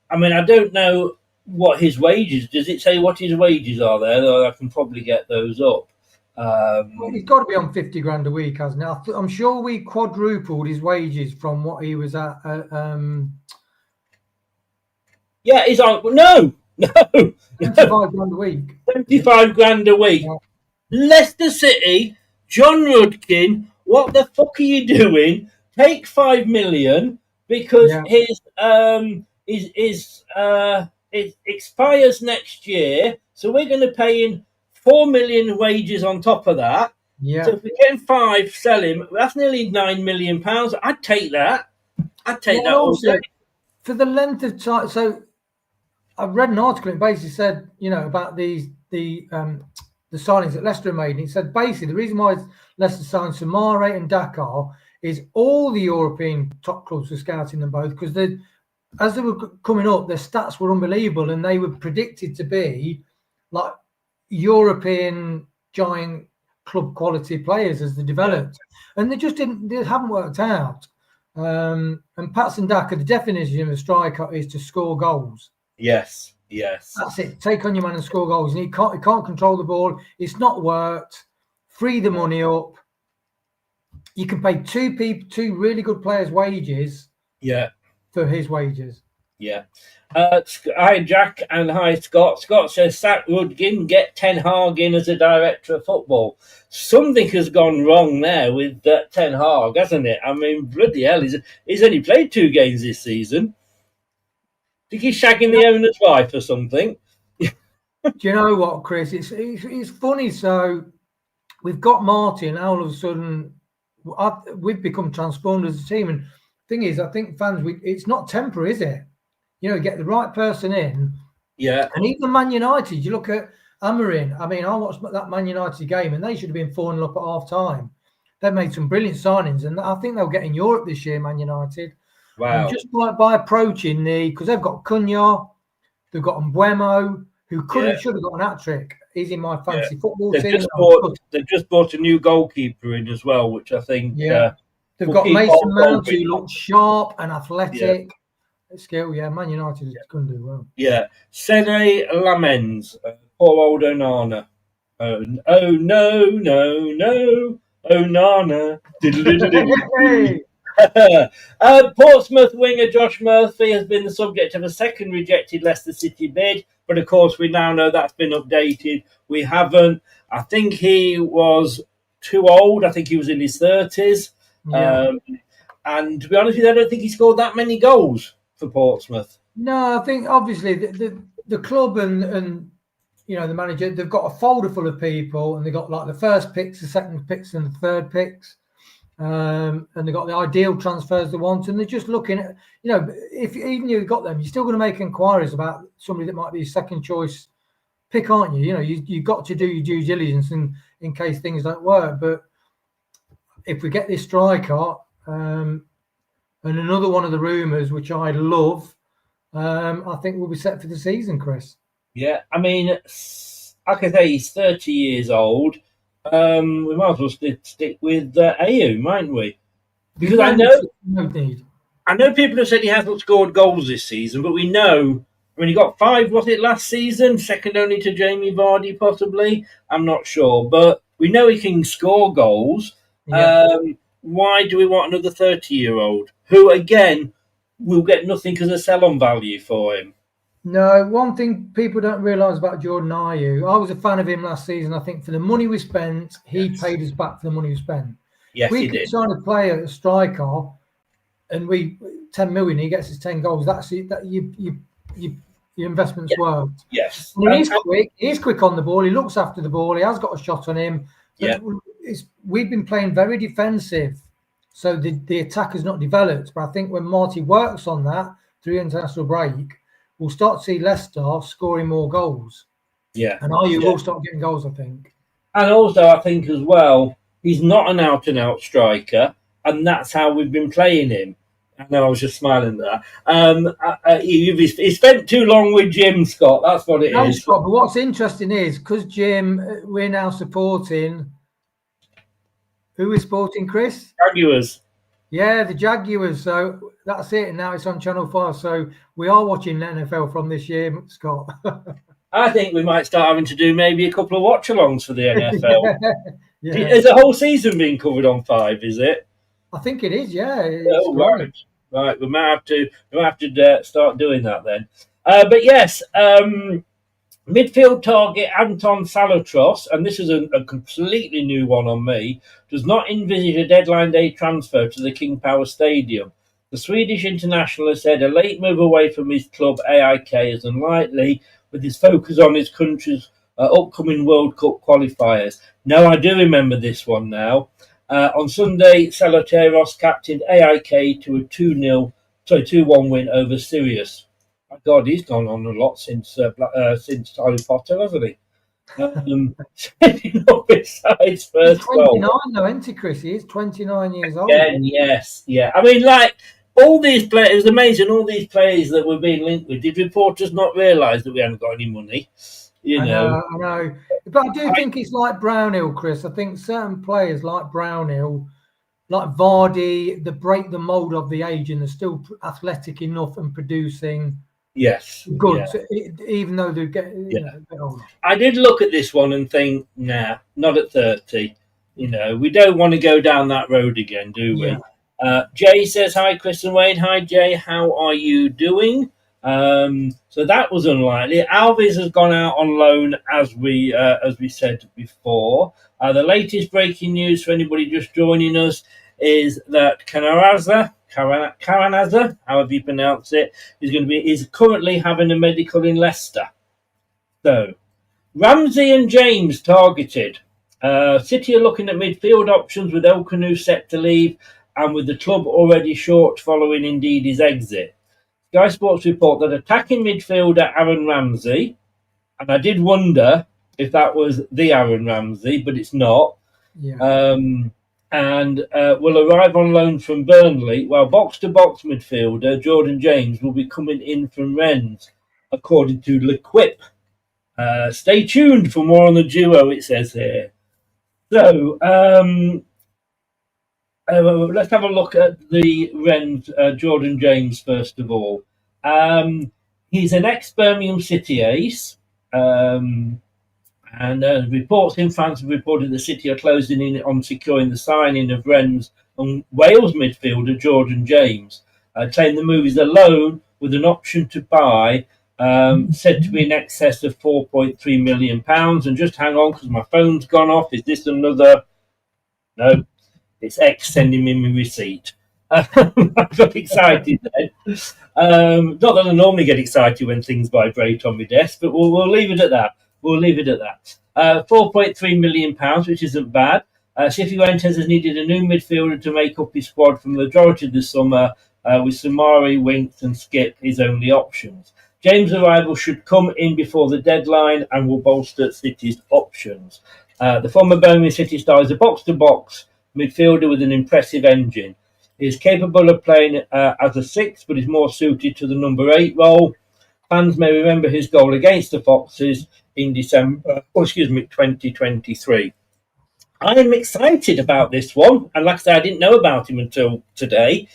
I mean, I don't know what his wages. Does it say what his wages are there? Or I can probably get those up. Well, he's got to be on 50 grand a week, hasn't he? I'm sure we quadrupled his wages from what he was at. Yeah, he's on. No. 25 grand a week. 25 grand a week. Yeah. Leicester City, John Rudkin. What the fuck are you doing? Take 5 million because it expires next year, so we're going to pay in 4 million wages on top of that. Yeah. So if we're getting 5, sell him. That's nearly £9 million. I'd take that. I'd take that also for the length of time. So I've read an article. It basically said, about the signings that Leicester made. And it said basically the reason why Leicester signed Samare and Dhaka is all the European top clubs were scouting them both because as they were coming up, their stats were unbelievable and they were predicted to be like European giant club quality players as they developed, and they haven't worked out. And Patson Dhaka, the definition of a striker is to score goals. Yes. That's it. Take on your man and score goals. And he can't control the ball. It's not worked. Free the money up. You can pay two really good players' wages. Yeah. For his wages. Yeah. Hi, Jack, and hi, Scott. Scott says, sack Rudkin, get Ten Hag in as a director of football. Something has gone wrong there with Ten Hag, hasn't it? I mean, bloody hell, he's only played 2 games this season. I think he's shagging the owner's wife or something. Do you know what, Chris? It's funny. So we've got Martin, and all of a sudden we've become transformed as a team. And the thing is, I think fans, it's not temporary, is it? Get the right person in. Yeah. And even Man United, you look at Amorim. I mean, I watched that Man United game and they should have been 4-0 up at half time. They've made some brilliant signings and I think they'll get in Europe this year, Man United. Wow. And just by approaching because they've got Cunha, they've got Mbuemo, who should have got an hat-trick. He's in my fantasy football team. They've just bought a new goalkeeper in as well, which I think... Yeah. They've got Mason Mount, who looks sharp and athletic. Yeah. Skill, Man United is going to do well. Yeah. Sene Lamens, poor old Onana. Oh, no. Onana. Portsmouth winger Josh Murphy has been the subject of a second rejected Leicester City bid, but of course we now know that's been updated. We haven't. I think he was too old. I think he was in his 30s. Yeah. And to be honest with you, I don't think he scored that many goals for Portsmouth. No, I think obviously the club and the manager, they've got a folder full of people and they've got like the first picks, the second picks and the third picks. And they've got the ideal transfers they want, and they're just looking at, if even you've got them, you're still going to make inquiries about somebody that might be a second choice pick, aren't you? You've got to do your due diligence in case things don't work. But if we get this striker, and another one of the rumours, which I love, I think we'll be set for the season, Chris. Yeah, I mean, like I say, he's 30 years old. We might as well stick with Ayew, mightn't we? Because No need. I know people have said he hasn't scored goals this season, but we know. I mean, he got 5, was it, last season? Second only to Jamie Vardy, possibly. I'm not sure. But we know he can score goals. Yeah. Why do we want another 30-year-old who, again, will get nothing because of sell-on value for him? No, one thing people don't realise about Jordan Ayew, I was a fan of him last season. I think for the money we spent, he paid us back for the money we spent. Yes, we he could did. sign a player, a striker, and we 10 million, he gets his 10 goals. That's it. That your investment's worked. Yes. And he's quick. He's quick on the ball. He looks after the ball. He has got a shot on him. Yeah. We've been playing very defensive, so the attack has not developed. But I think when Marty works on that through international break, we'll start to see Leicester scoring more goals. Yeah. And Ayew will start getting goals, I think. And also, I think as well, he's not an out-and-out striker, and that's how we've been playing him. I know I was just smiling at that. He spent too long with Jim, Scott. That's what it is. Scott, but what's interesting is, because Jim, we're now supporting... Who is supporting, Chris? Jaguars. Yeah, the Jaguars. So that's it. And now it's on Channel 5. So we are watching NFL from this year, Scott. I think we might start having to do maybe a couple of watch-alongs for the NFL. Yeah. Is the whole season being covered on 5, is it? I think it is, yeah. Right. We might have to start doing that then. But yes, midfield target Anton Salatros, and this is a completely new one on me, does not envisage a deadline day transfer to the King Power Stadium. The Swedish international has said a late move away from his club AIK is unlikely, with his focus on his country's upcoming World Cup qualifiers. No, I do remember this one now. On Sunday, Salatros captained AIK to a 2-1 win over Sirius. My God, he's gone on a lot since Harry Potter, hasn't he? Besides first he's 29 though, isn't he, Chris? He is 29 years old. Again, yes, yeah. I mean, like, all these players, it was amazing, all these players that were being linked with. Did reporters not realise that we hadn't got any money? I know. But I do think it's like Brownhill, Chris. I think certain players like Brownhill, like Vardy, they break the mould of the age and they're still athletic enough and producing good, even though they're getting a bit older. I did look at this one and think, nah, not at 30. We don't want to go down that road again, do we? Yeah. Jay says, hi, Chris and Wayne. Hi, Jay. How are you doing? So that was unlikely. Alves has gone out on loan, as we said before. The latest breaking news for anybody just joining us is that Kuranza, however you pronounce it, is currently having a medical in Leicester. So Ramsey and James targeted. City are looking at midfield options with Khannouss set to leave, and with the club already short following Ndidi exit. Sky Sports report that attacking midfielder Aaron Ramsey, and I did wonder if that was the Aaron Ramsey, but it's not, and will arrive on loan from Burnley, while box-to-box midfielder Jordan James will be coming in from Rennes, according to L'Equipe. Stay tuned for more on the duo, it says here. So, let's have a look at the Rennes Jordan James first of all. He's an ex-Birmingham City ace, and reports in France have reported the City are closing in on securing the signing of Rennes and Wales midfielder Jordan James. Claim the move is a loan with an option to buy, said to be in excess of £4.3 million. And just hang on, because my phone's gone off. Is this another? No. It's X sending me my receipt. I got excited then. Not that I normally get excited when things vibrate on my desk, but we'll leave it at that. 4.3 million pounds, which isn't bad. Cifuentes has needed a new midfielder to make up his squad for the majority of the summer, with Samari, Winks and Skip his only options. James' arrival should come in before the deadline and will bolster City's options. The former Birmingham City star is a box-to-box midfielder with an impressive engine. He is capable of playing as a 6, but is more suited to the number 8 role. Fans may remember his goal against the Foxes in December, 2023. I'm excited about this one. And like I said, I didn't know about him until today.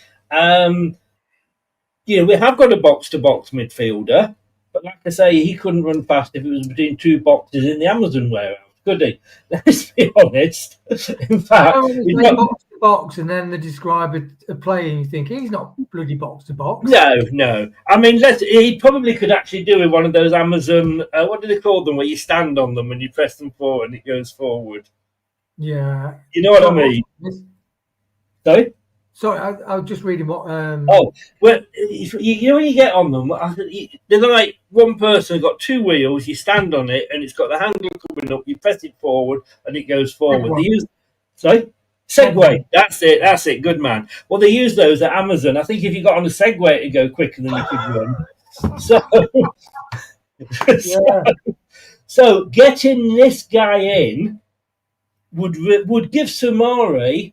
We have got a box-to-box midfielder, but like I say, he couldn't run fast if it was between two boxes in the Amazon warehouse, could he? Let's be honest. In fact, he's not box to box, and then they describe a play, and you think he's not bloody box to box. No. I mean, he probably could actually do with one of those Amazon. What do they call them? Where you stand on them and you press them forward and it goes forward. Yeah, you know what I mean. Sorry. Sorry, I was just reading what. Well, when you get on them, they're like one person got two wheels. You stand on it, and it's got the handle coming up. You press it forward, and it goes forward. Segway. That's it. Good man. Well, they use those at Amazon. I think if you got on a Segway, it'd go quicker than you could run. So getting this guy in would give Soumare.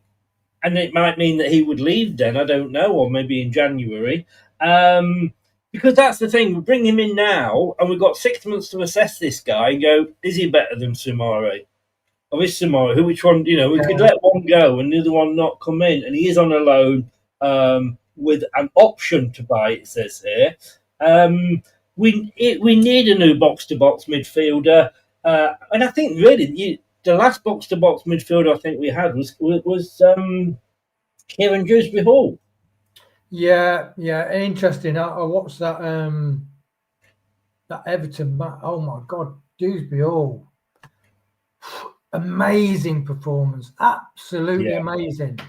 And it might mean that he would leave then, I don't know, or maybe in January. Because that's the thing, we bring him in now, and we've got 6 months to assess this guy and go, is he better than Soumare? Or is Soumare? Which one, we could let one go and the other one not come in. And he is on a loan with an option to buy, it says here. We need a new box-to-box midfielder. And I think, really, the last box-to-box midfielder I think we had was Kieran Dewsbury-Hall. Yeah, interesting. I watched that Everton match. Oh my God, Dewsbury-Hall, amazing performance, absolutely amazing.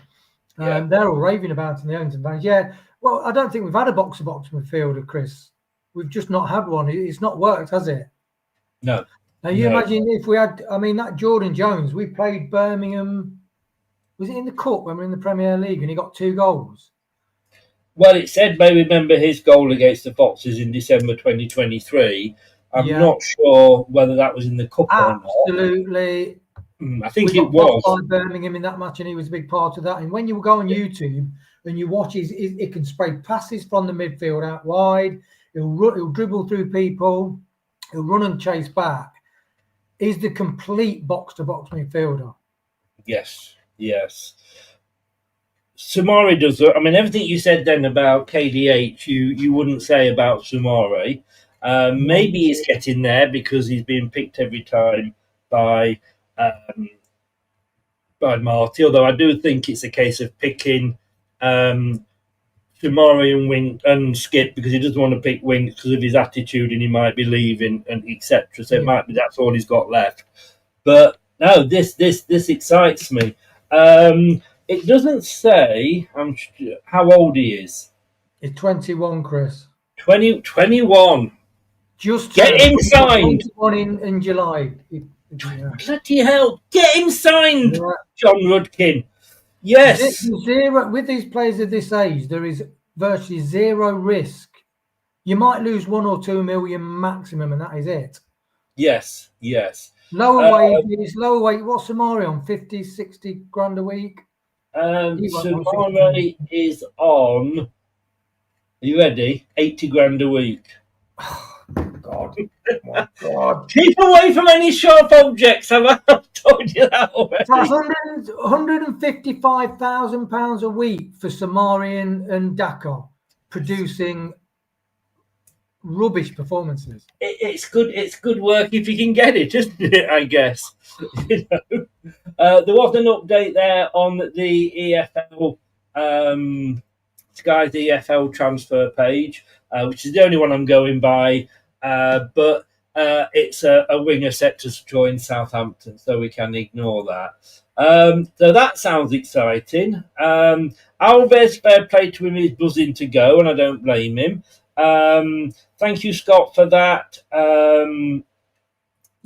They're all raving about in the Everton fans. Yeah, well, I don't think we've had a box-to-box midfielder, Chris. We've just not had one. It's not worked, has it? No. Now, you imagine if we had, that Jordan Jones, we played Birmingham, was it in the Cup when we were in the Premier League, and he got 2 goals? Well, it said, may remember his goal against the Foxes in December 2023. I'm not sure whether that was in the Cup or not. Absolutely. I think it was. By Birmingham in that match, and he was a big part of that. And when you go on YouTube and you watch, it can spray passes from the midfield out wide. He'll dribble through people. He'll run and chase back. Is the complete box-to-box midfielder. Yes. Soumare does. Everything you said then about KDH, you wouldn't say about Soumare. Maybe he's getting there because he's being picked every time by Marty. Although I do think it's a case of picking Soumare and Skip because he doesn't want to pick Winks because of his attitude and he might be leaving and etc. So it might be that's all he's got left. But no, this excites me. It doesn't say how old he is. He's 21, Chris. 21. Just get him signed. 21 in July. Bloody hell! Get him signed, John Rudkin. Yes. Zero with these players of this age. There is virtually zero risk. You might lose 1 or 2 million maximum, and that is it. Yes. Lower weight. What's Soumare on? 50, 60 grand a week? Soumare is on. Are you ready? 80 grand a week. God. Oh my God. Keep away from any sharp objects. I've told you that already. That's £155,000 a week for Soumare and Dhaka producing rubbish performances. It's good work if you can get it, isn't it? I guess. There was an update there on the EFL Sky's EFL transfer page, which is the only one I'm going by. But it's a winger set to join Southampton, so we can ignore that. So that sounds exciting. Alves, fair play to him, he's buzzing to go, and I don't blame him. Thank you, Scott, for that.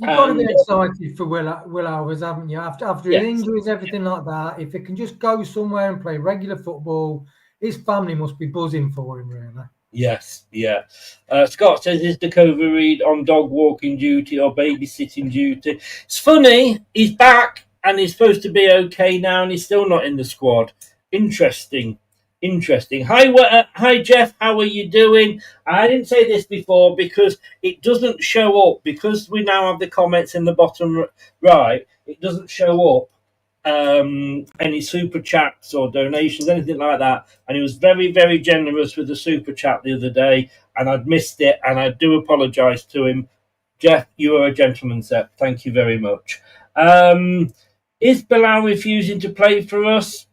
You've got to be excited for Will Alves, haven't you? After his injuries, everything like that, if it can just go somewhere and play regular football, his family must be buzzing for him, really. Yes, yeah. Scott says, is Dakova Reed on dog walking duty or babysitting duty? It's funny, he's back and he's supposed to be okay now and he's still not in the squad. Interesting. Hi, Jeff, how are you doing? I didn't say this before because it doesn't show up. Because we now have the comments in the bottom right, it doesn't show up any super chats or donations, anything like that. And he was very, very generous with the super chat the other day, and I'd missed it, and I do apologise to him. Jeff, you are a gentleman, Seth. Thank you very much. Is Bilal refusing to play for us?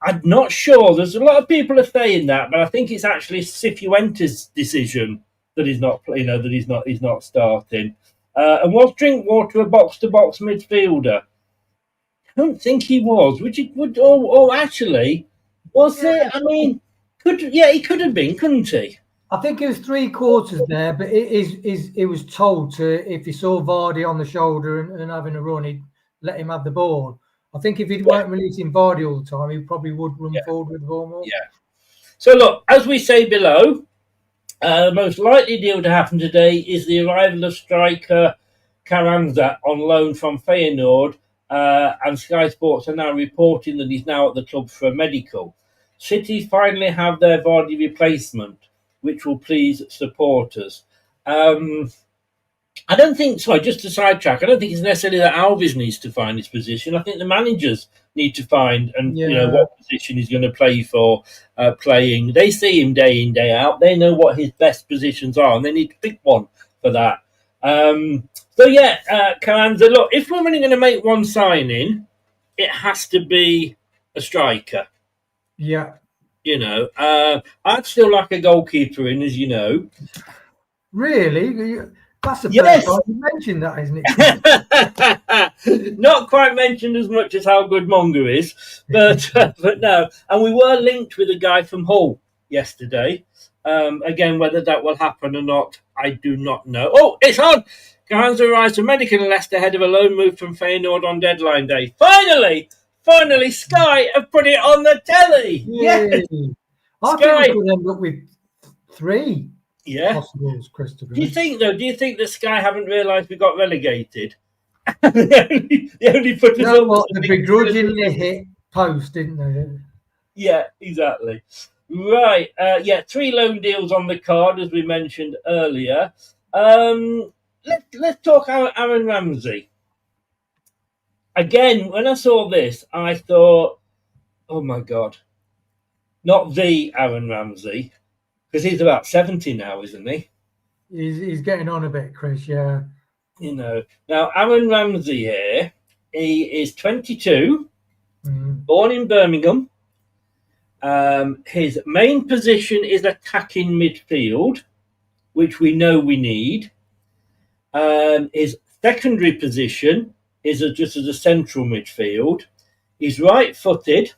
I'm not sure. There's a lot of people are saying that, but I think it's actually Cifuentes' decision that he's not, that he's not starting. And was Drinkwater a box-to-box midfielder? I don't think he was. Actually, was it? I mean, he could have been, couldn't he? I think it was 3/4 there, but it was told to, if he saw Vardy on the shoulder and having a run, he'd let him have the ball. I think if he weren't releasing Vardy all the time, he probably would run forward with the ball more. Yeah. So look, as we say below, the most likely deal to happen today is the arrival of striker Kuranza on loan from Feyenoord, and Sky Sports are now reporting that he's now at the club for a medical. City finally have their Vardy replacement, which will please supporters. I don't think, just to sidetrack, I don't think it's necessarily that Alves needs to find his position. I think the managers need to find what position he's going to play for, playing. They see him day in, day out. They know what his best positions are, and they need to pick one for that. Kuranza, look, if we're only going to make one signing, it has to be a striker. Yeah. I'd still like a goalkeeper in, as you know. Really? That's the first time you mentioned that, isn't it? Not quite mentioned as much as how good Monger is, but no. And we were linked with a guy from Hull yesterday. Again, whether that will happen or not, I do not know. Oh, it's on! Kuranza arrives to medical in Leicester ahead of a loan move from Feyenoord on deadline day. Finally, Sky have put it on the telly. Yes. I think we could end up with 3 possibles, Christopher. Do you think that Sky haven't realised we got relegated? they only put us up. They begrudgingly hit post, didn't they? Yeah, exactly. Right. 3 loan deals on the card, as we mentioned earlier. Let's talk Aaron Ramsey. Again, when I saw this, I thought, oh my God, not the Aaron Ramsey, because he's about 70 now, isn't he? He's getting on a bit, Chris, yeah. Now Aaron Ramsey here, he is 22, born in Birmingham. His main position is attacking midfield, which we know we need. His secondary position is just as a central midfield. He's right-footed.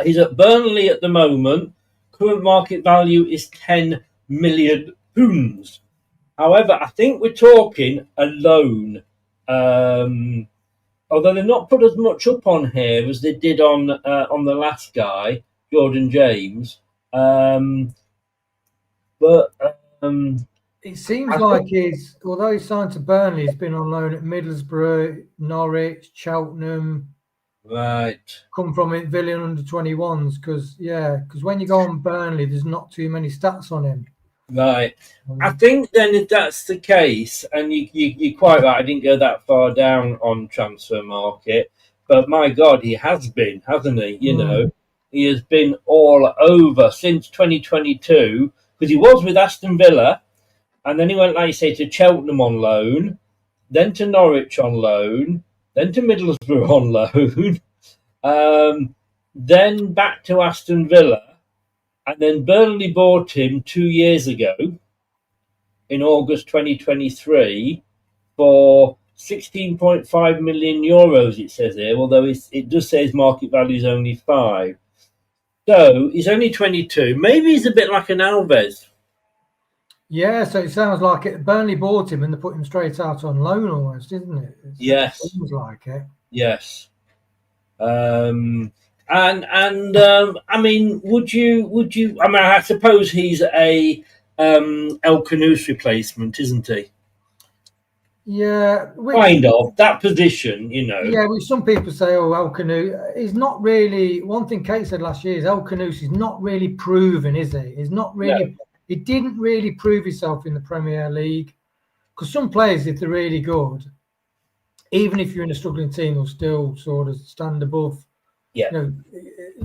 He's at Burnley at the moment. Current market value is £10 million. However, I think we're talking a loan. Although they've not put as much up on here as they did on the last guy, Jordan James. It seems although he's signed to Burnley, he's been on loan at Middlesbrough, Norwich, Cheltenham. Right. Come from it, Villa under 21s, because when you go on Burnley, there's not too many stats on him. Right. I think then if that's the case, and you're quite right, I didn't go that far down on Transfer Market, but my God, he has been, hasn't he? He has been all over since 2022, because he was with Aston Villa, and then he went, like you say, to Cheltenham on loan, then to Norwich on loan, then to Middlesbrough on loan, then back to Aston Villa, and then Burnley bought him 2 years ago, in August 2023, for €16.5 million, it says here, although it does say his market value is only 5. So he's only 22. Maybe he's a bit like an Alves. Yeah, so it sounds like it. Burnley bought him and they put him straight out on loan almost, isn't it? Yes. It seems like it. Yes. I mean, would you? I mean, I suppose he's a Khannouss replacement, isn't he? Yeah, kind of that position, Yeah, which some people say, Khannouss is not really. One thing Kate said last year is Khannouss is not really proven, is he? He's not really. No. He didn't really prove himself in the Premier League, because some players, if they're really good, even if you're in a struggling team, will still sort of stand above. Yeah,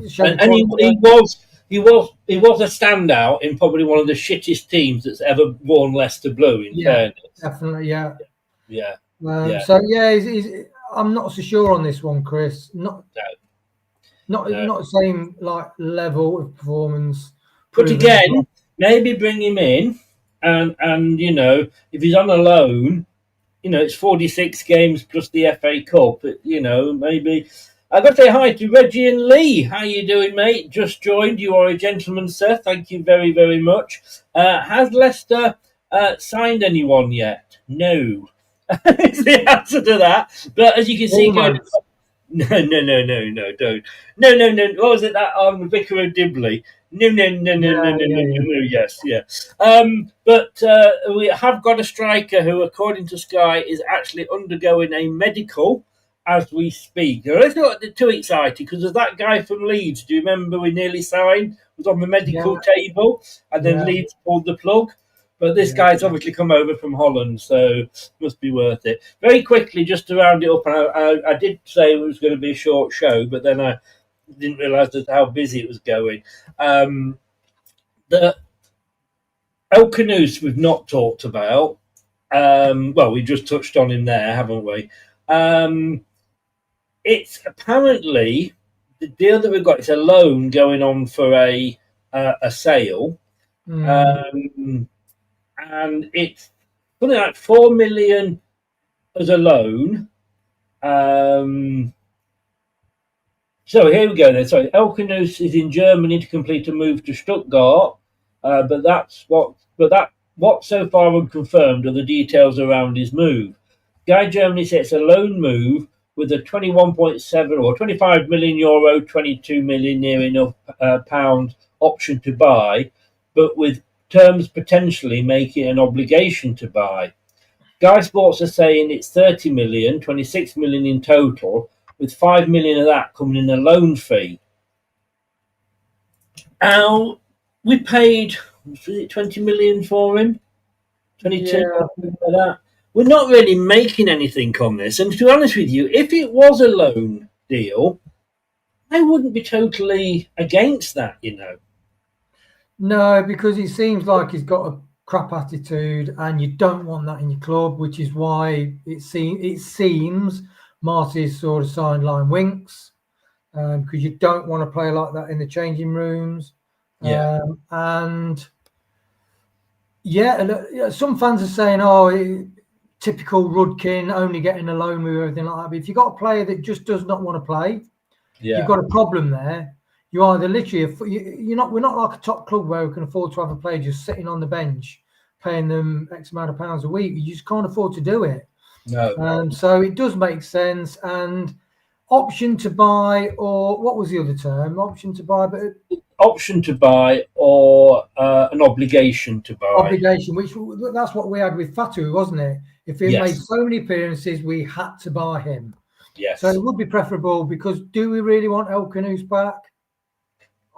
Show and quality. he was a standout in probably one of the shittest teams that's ever worn Leicester blue. In fairness, definitely, yeah. Yeah. I'm not so sure on this one, Chris. Not the same like level of performance. But again, maybe bring him in, and you know, if he's on a loan, you know, it's 46 games plus the FA Cup. You know, maybe. I've got to say hi to Reggie and Lee. How you doing, mate? Just joined. You are a gentleman, sir. Thank you very, very much. Has Leicester signed anyone yet? No. Is the answer to that. But as you can see, going, no, don't. No. What was it that on Vicar of Dibley? No. Yes. But we have got a striker who, according to Sky, is actually undergoing a medical as we speak. Now, let's not get too excited because there's that guy from Leeds. Do you remember we nearly signed? Was on the medical table, and then Leeds pulled the plug. But this guy's obviously come over from Holland, so must be worth it. Very quickly, just to round it up, I did say it was going to be a short show, but then I didn't realise just how busy it was going. The El Khannouss we've not talked about. Well, we just touched on him there, haven't we? It's apparently the deal that we've got. It's a loan going on for a sale. And it's something like 4 million as a loan. So here we go then. Sorry, El Khannouss is in Germany to complete a move to Stuttgart, but what's so far unconfirmed are the details around his move. Guy Germany says it's a loan move with a 21.7 or 25 million euro, 22 million near enough pound option to buy, but with terms potentially making an obligation to buy. Guy Sports are saying it's 30 million, 26 million in total, with 5 million of that coming in a loan fee. Now, we paid, was it 20 million for him? 22, something like that. We're not really making anything on this. And to be honest with you, if it was a loan deal, I wouldn't be totally against that, you know. No, because it seems like he's got a crap attitude, and you don't want that in your club, which is why it seems Marty's sort of sideline winks, because you don't want to play like that in the changing rooms. Some fans are saying, typical Rudkin, only getting a loan move, everything like that. But if you've got a player that just does not want to play, you've got a problem there. You either literally, we're not like a top club where we can afford to have a player just sitting on the bench, paying them X amount of pounds a week. You just can't afford to do it. No. So it does make sense. And option to buy, or what was the other term? Option to buy, but option to buy or an obligation to buy. Obligation, which that's what we had with Fatu, wasn't it? If he made so many appearances, we had to buy him. Yes. So it would be preferable, because do we really want El Khannouss back?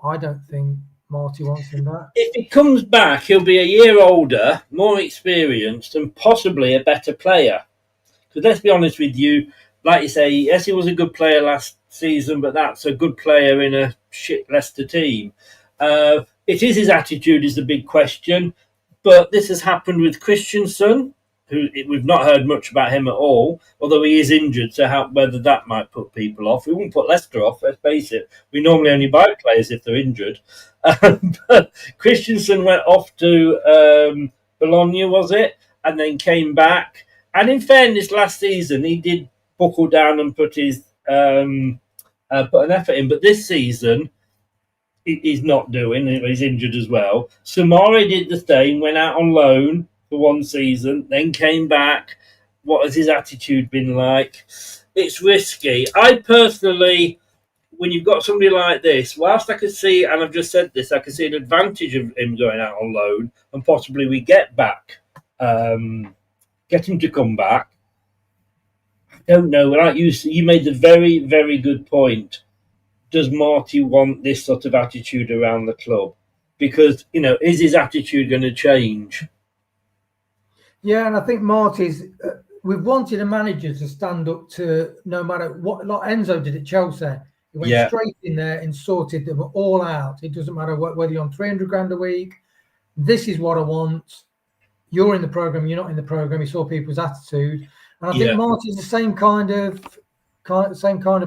I don't think Marty wants him back. If he comes back, he'll be a year older, more experienced, and possibly a better player. Because let's be honest with you, like you say, yes, he was a good player last season, but that's a good player in a shit Leicester team. It is his attitude is the big question. But this has happened with Christensen, who we've not heard much about him at all, although he is injured, so whether that might put people off. We wouldn't put Leicester off, let's face it. We normally only buy players if they're injured. But Christensen went off to Bologna, was it? And then came back. And in fairness, last season, he did buckle down and put his put an effort in. But this season, he's not doing. He's injured as well. Samari did the same, went out on loan for one season, then came back. What has his attitude been like? It's risky. I personally, when you've got somebody like this, whilst I could see, and I've just said this, I could see an advantage of him going out on loan, and possibly we get him to come back. I don't know. Like you made the very, very good point. Does Marty want this sort of attitude around the club? Because, is his attitude going to change? Yeah, and I think Marty's we've wanted a manager to stand up to no matter what, like Enzo did at Chelsea. He went straight in there and sorted them all out. It doesn't matter whether you're on 300 grand a week. This is what I want. You're in the program. You're not in the program. He saw people's attitude, and I think Marty's the same kind of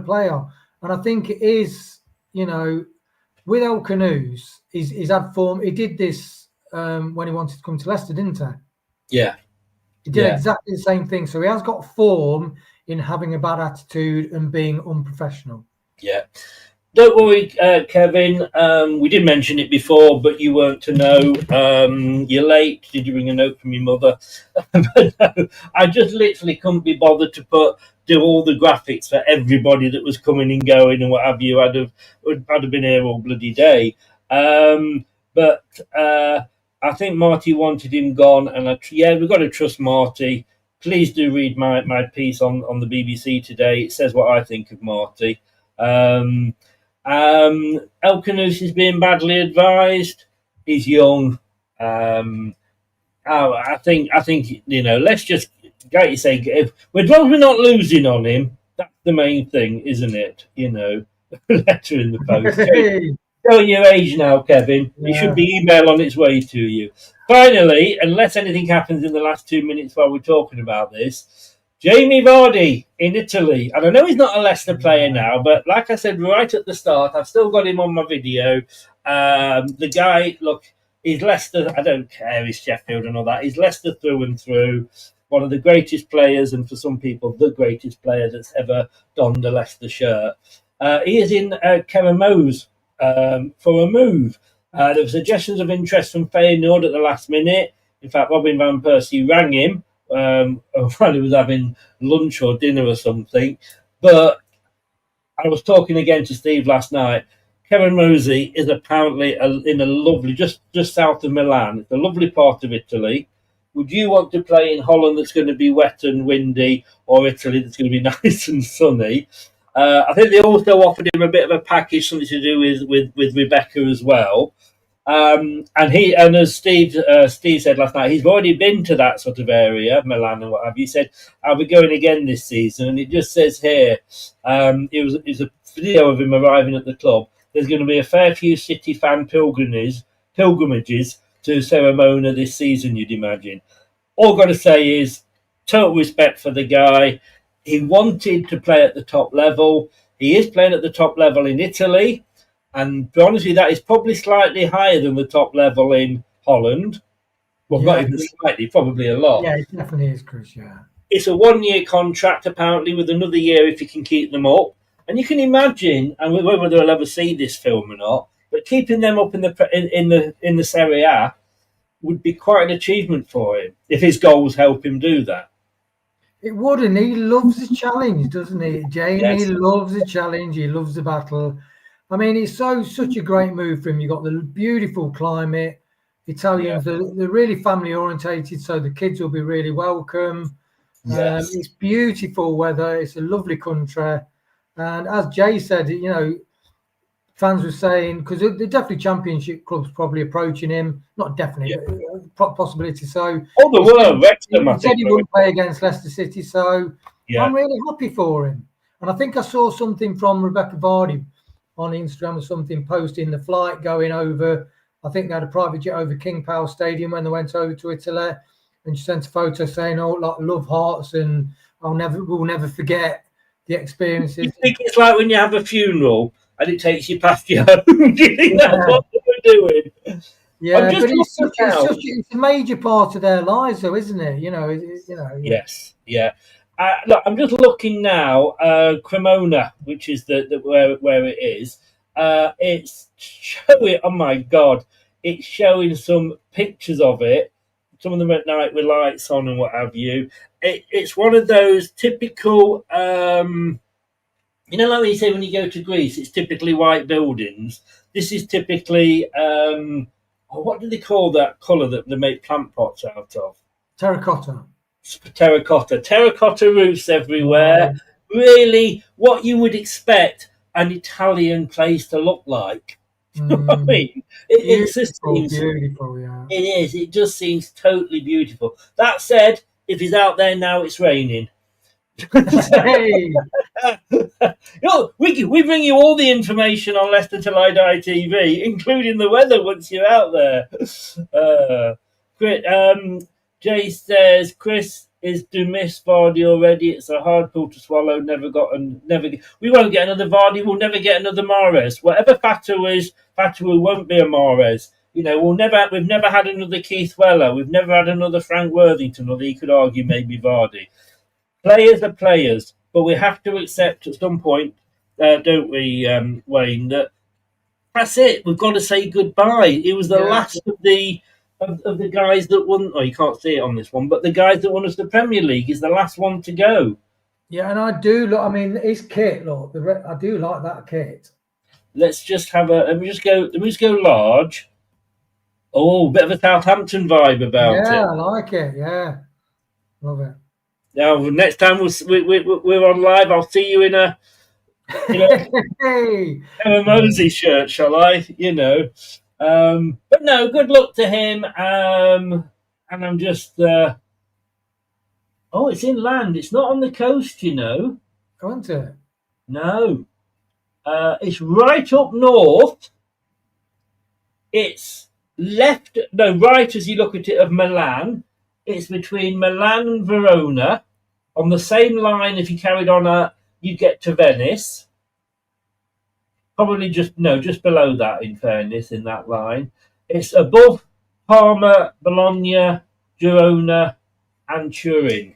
player. And I think it is, with El Khannouss, he's had form. He did this when he wanted to come to Leicester, didn't he? Yeah. He did exactly the same thing. So he has got form in having a bad attitude and being unprofessional. Yeah. Don't worry, Kevin. We did mention it before, but you weren't to know. You're late. Did you bring a note from your mother? But no, I just literally couldn't be bothered to do all the graphics for everybody that was coming and going and what have you. I'd have been here all bloody day. But I think Marty wanted him gone, and we've got to trust Marty. Please do read my piece on the BBC today. It says what I think of Marty. El Khannouss is being badly advised. He's young. I think let's just get you say as long as we're not losing on him, that's the main thing, isn't it? Letter in the post. Showing your age now, Kevin. Yeah. It should be email on its way to you. Finally, unless anything happens in the last 2 minutes while we're talking about this, Jamie Vardy in Italy. And I know he's not a Leicester player now, but like I said right at the start, I've still got him on my video. The guy, look, he's Leicester. I don't care, he's Sheffield and all that. He's Leicester through and through. One of the greatest players, and for some people, the greatest player that's ever donned a Leicester shirt. He is in Khannouss for a move. There were suggestions of interest from Feyenoord at the last minute. In fact, Robin Van Persie rang him while he was having lunch or dinner or something. But I was talking again to Steve last night. Khannouss is apparently in a lovely, just south of Milan. It's a lovely part of Italy. Would you want to play in Holland that's going to be wet and windy, or Italy that's going to be nice and sunny? I think they also offered him a bit of a package, something to do with Rebecca as well. And as Steve said last night, he's already been to that sort of area, Milan and what have you. He said, I'll be going again this season. And it just says here, it was a video of him arriving at the club. There's going to be a fair few City fan pilgrimages to Ceramona this season, you'd imagine. All I've got to say is total respect for the guy. He wanted to play at the top level. He is playing at the top level in Italy. And to be honest with you, that is probably slightly higher than the top level in Holland. Well, not even slightly, probably a lot. Yeah, it definitely is, Chris, yeah. It's a 1-year contract, apparently, with another year if you can keep them up. And you can imagine, and whether they'll ever see this film or not, but keeping them up in the Serie A would be quite an achievement for him if his goals help him do that. It would, and he loves the challenge, doesn't he, Jamie? Yes. He loves the challenge. He loves the battle. I mean, it's such a great move for him. You've got the beautiful climate. Italians, they're really family orientated, so the kids will be really welcome. Yes. It's beautiful weather. It's a lovely country. And as Jay said, fans were saying, because they're definitely championship clubs probably approaching him. Not definitely, but possibility. So, the world, Wrexham, he said he wouldn't play against Leicester City. So, I'm really happy for him. And I think I saw something from Rebecca Vardy on Instagram or something, posting the flight going over. I think they had a private jet over King Power Stadium when they went over to Italy. And she sent a photo saying, love hearts, and we'll never forget the experiences. You think it's like when you have a funeral and it takes you past your home? Do you think that's what we're doing? Yeah, but it's a major part of their lives, though, isn't it? Yes, yeah. Look, I'm just looking now. Cremona, which is where it is. It's showing. Oh my God! It's showing some pictures of it. Some of them at night with lights on and what have you. It's one of those typical. Like when you say when you go to Greece, it's typically white buildings. This is typically what do they call that colour that they make plant pots out of? Terracotta. Terracotta roofs everywhere. Really, what you would expect an Italian place to look like. You know what I mean? It just seems beautiful, yeah. It is. It just seems totally beautiful. That said, If he's out there now, it's raining. Hey, We bring you all the information on Leicester Till I Die TV, including the weather once you're out there. Jay says, Chris is to miss Vardy already. It's a hard pill to swallow. We won't get another Vardy. We'll never get another Mahrez. Whatever Fatou is, Fatou won't be a Mahrez. We've never had another Keith Weller. We've never had another Frank Worthington, although you could argue maybe Vardy. Players are players, but we have to accept at some point, don't we, Wayne, that's it. We've got to say goodbye. He was the last of the guys that won. Oh, you can't see it on this one, but the guys that won us the Premier League is the last one to go. Yeah, and I do look. I mean, his kit. Look, I do like that kit. Let's just have a. Let me just go large. Oh, bit of a Southampton vibe about it. Yeah, I like it. Yeah, love it. Now, next time we're on live, I'll see you in a Hey, Mosey shirt, shall I? But no, good luck to him. And I'm just, it's inland. It's not on the coast, Isn't it? No, it's right up north. It's right as you look at it of Milan. It's between Milan and Verona. On the same line, if you carried on, you'd get to Venice. Probably just below that, in fairness, in that line. It's above Parma, Bologna, Girona, and Turin.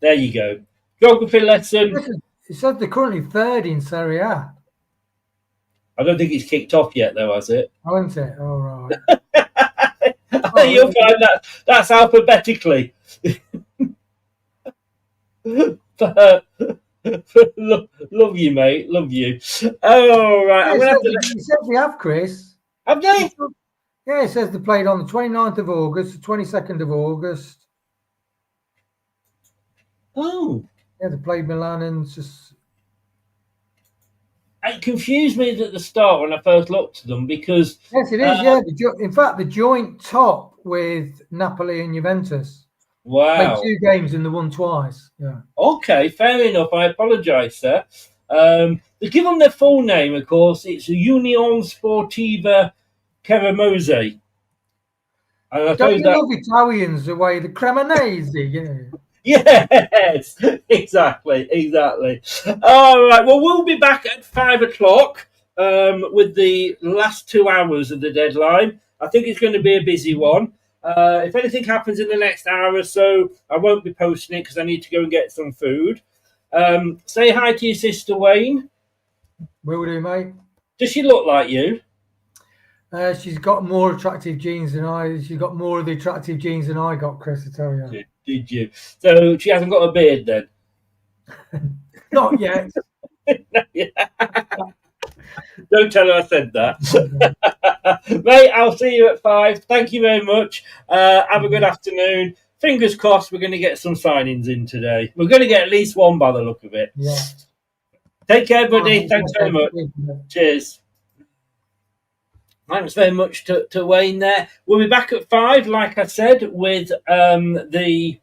There you go. Geography lesson. It says they're currently third in Serie A. I don't think it's kicked off yet, though, has it? Isn't it? All right. You'll find that's alphabetically. Love you, mate. Love you. Oh, right. I'm gonna have to. It says we have, Chris. Have they? Yeah, it says they played on the 29th of August, the 22nd of August. Oh. Yeah, they played Milan and just. It confused me at the start when I first looked at them because. Yes, it is. In fact, the joint top with Napoli and Juventus. Wow. Played 2 games and they won twice. Yeah. Okay, fair enough. I apologise, sir. They give them their full name, of course. It's Union Sportiva Cremonese. Don't you love Italians the way the Cremonese? Yes, exactly. All right, well, we'll be back at 5:00 with the last 2 hours of the deadline. I think it's going to be a busy one. If anything happens in the next hour or so, I won't be posting it because I need to go and get some food. Say hi to your sister, Wayne. Will do, mate. Does she look like you? She's got more attractive genes than I. She's got more of the attractive genes than I got, Chris, I tell you. Did you? So she hasn't got a beard then? Not yet. Don't tell her I said that. Mate, I'll see you at 5. Thank you very much. Have a good afternoon. Fingers crossed we're going to get some signings in today. We're going to get at least one by the look of it. Yeah. Take care, buddy. Thanks very much. Cheers. Thanks very much to Wayne there. We'll be back at 5, like I said, with the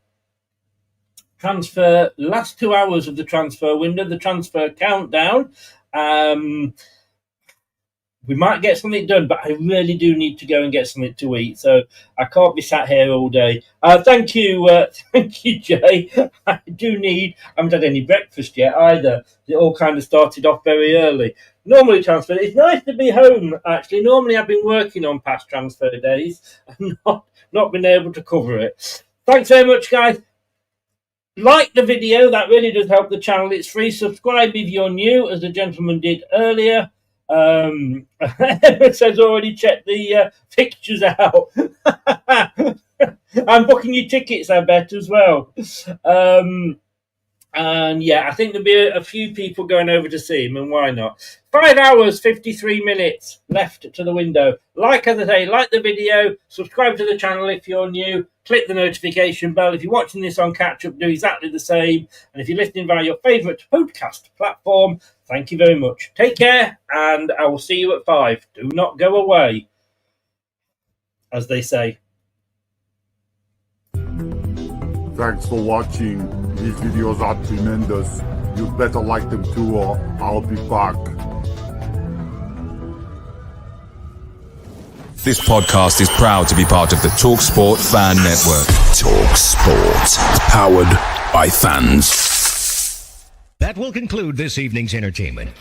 transfer, last 2 hours of the transfer window, the transfer countdown. We might get something done, but I really do need to go and get something to eat, so I can't be sat here all day. Thank you, Jay. I haven't had any breakfast yet either. It all kind of started off very early. Normally transfer, it's nice to be home, actually. Normally I've been working on past transfer days and not been able to cover it. Thanks very much, guys. Like the video, that really does help the channel. It's free. Subscribe if you're new, as the gentleman did earlier. It says already checked the fixtures out. I'm booking your tickets, I bet, as well. And yeah, I think there'll be a few people going over to see him, and why not? 5 hours, 53 minutes left to the window. As I say, like the video, subscribe to the channel if you're new, click the notification bell. If you're watching this on catch-up, do exactly the same. And if you're listening via your favourite podcast platform, thank you very much. Take care, and I will see you at 5. Do not go away, as they say. Thanks for watching. These videos are tremendous. You better like them too, or I'll be back. This podcast is proud to be part of the TalkSport Fan Network. TalkSport. Powered by fans. That will conclude this evening's entertainment.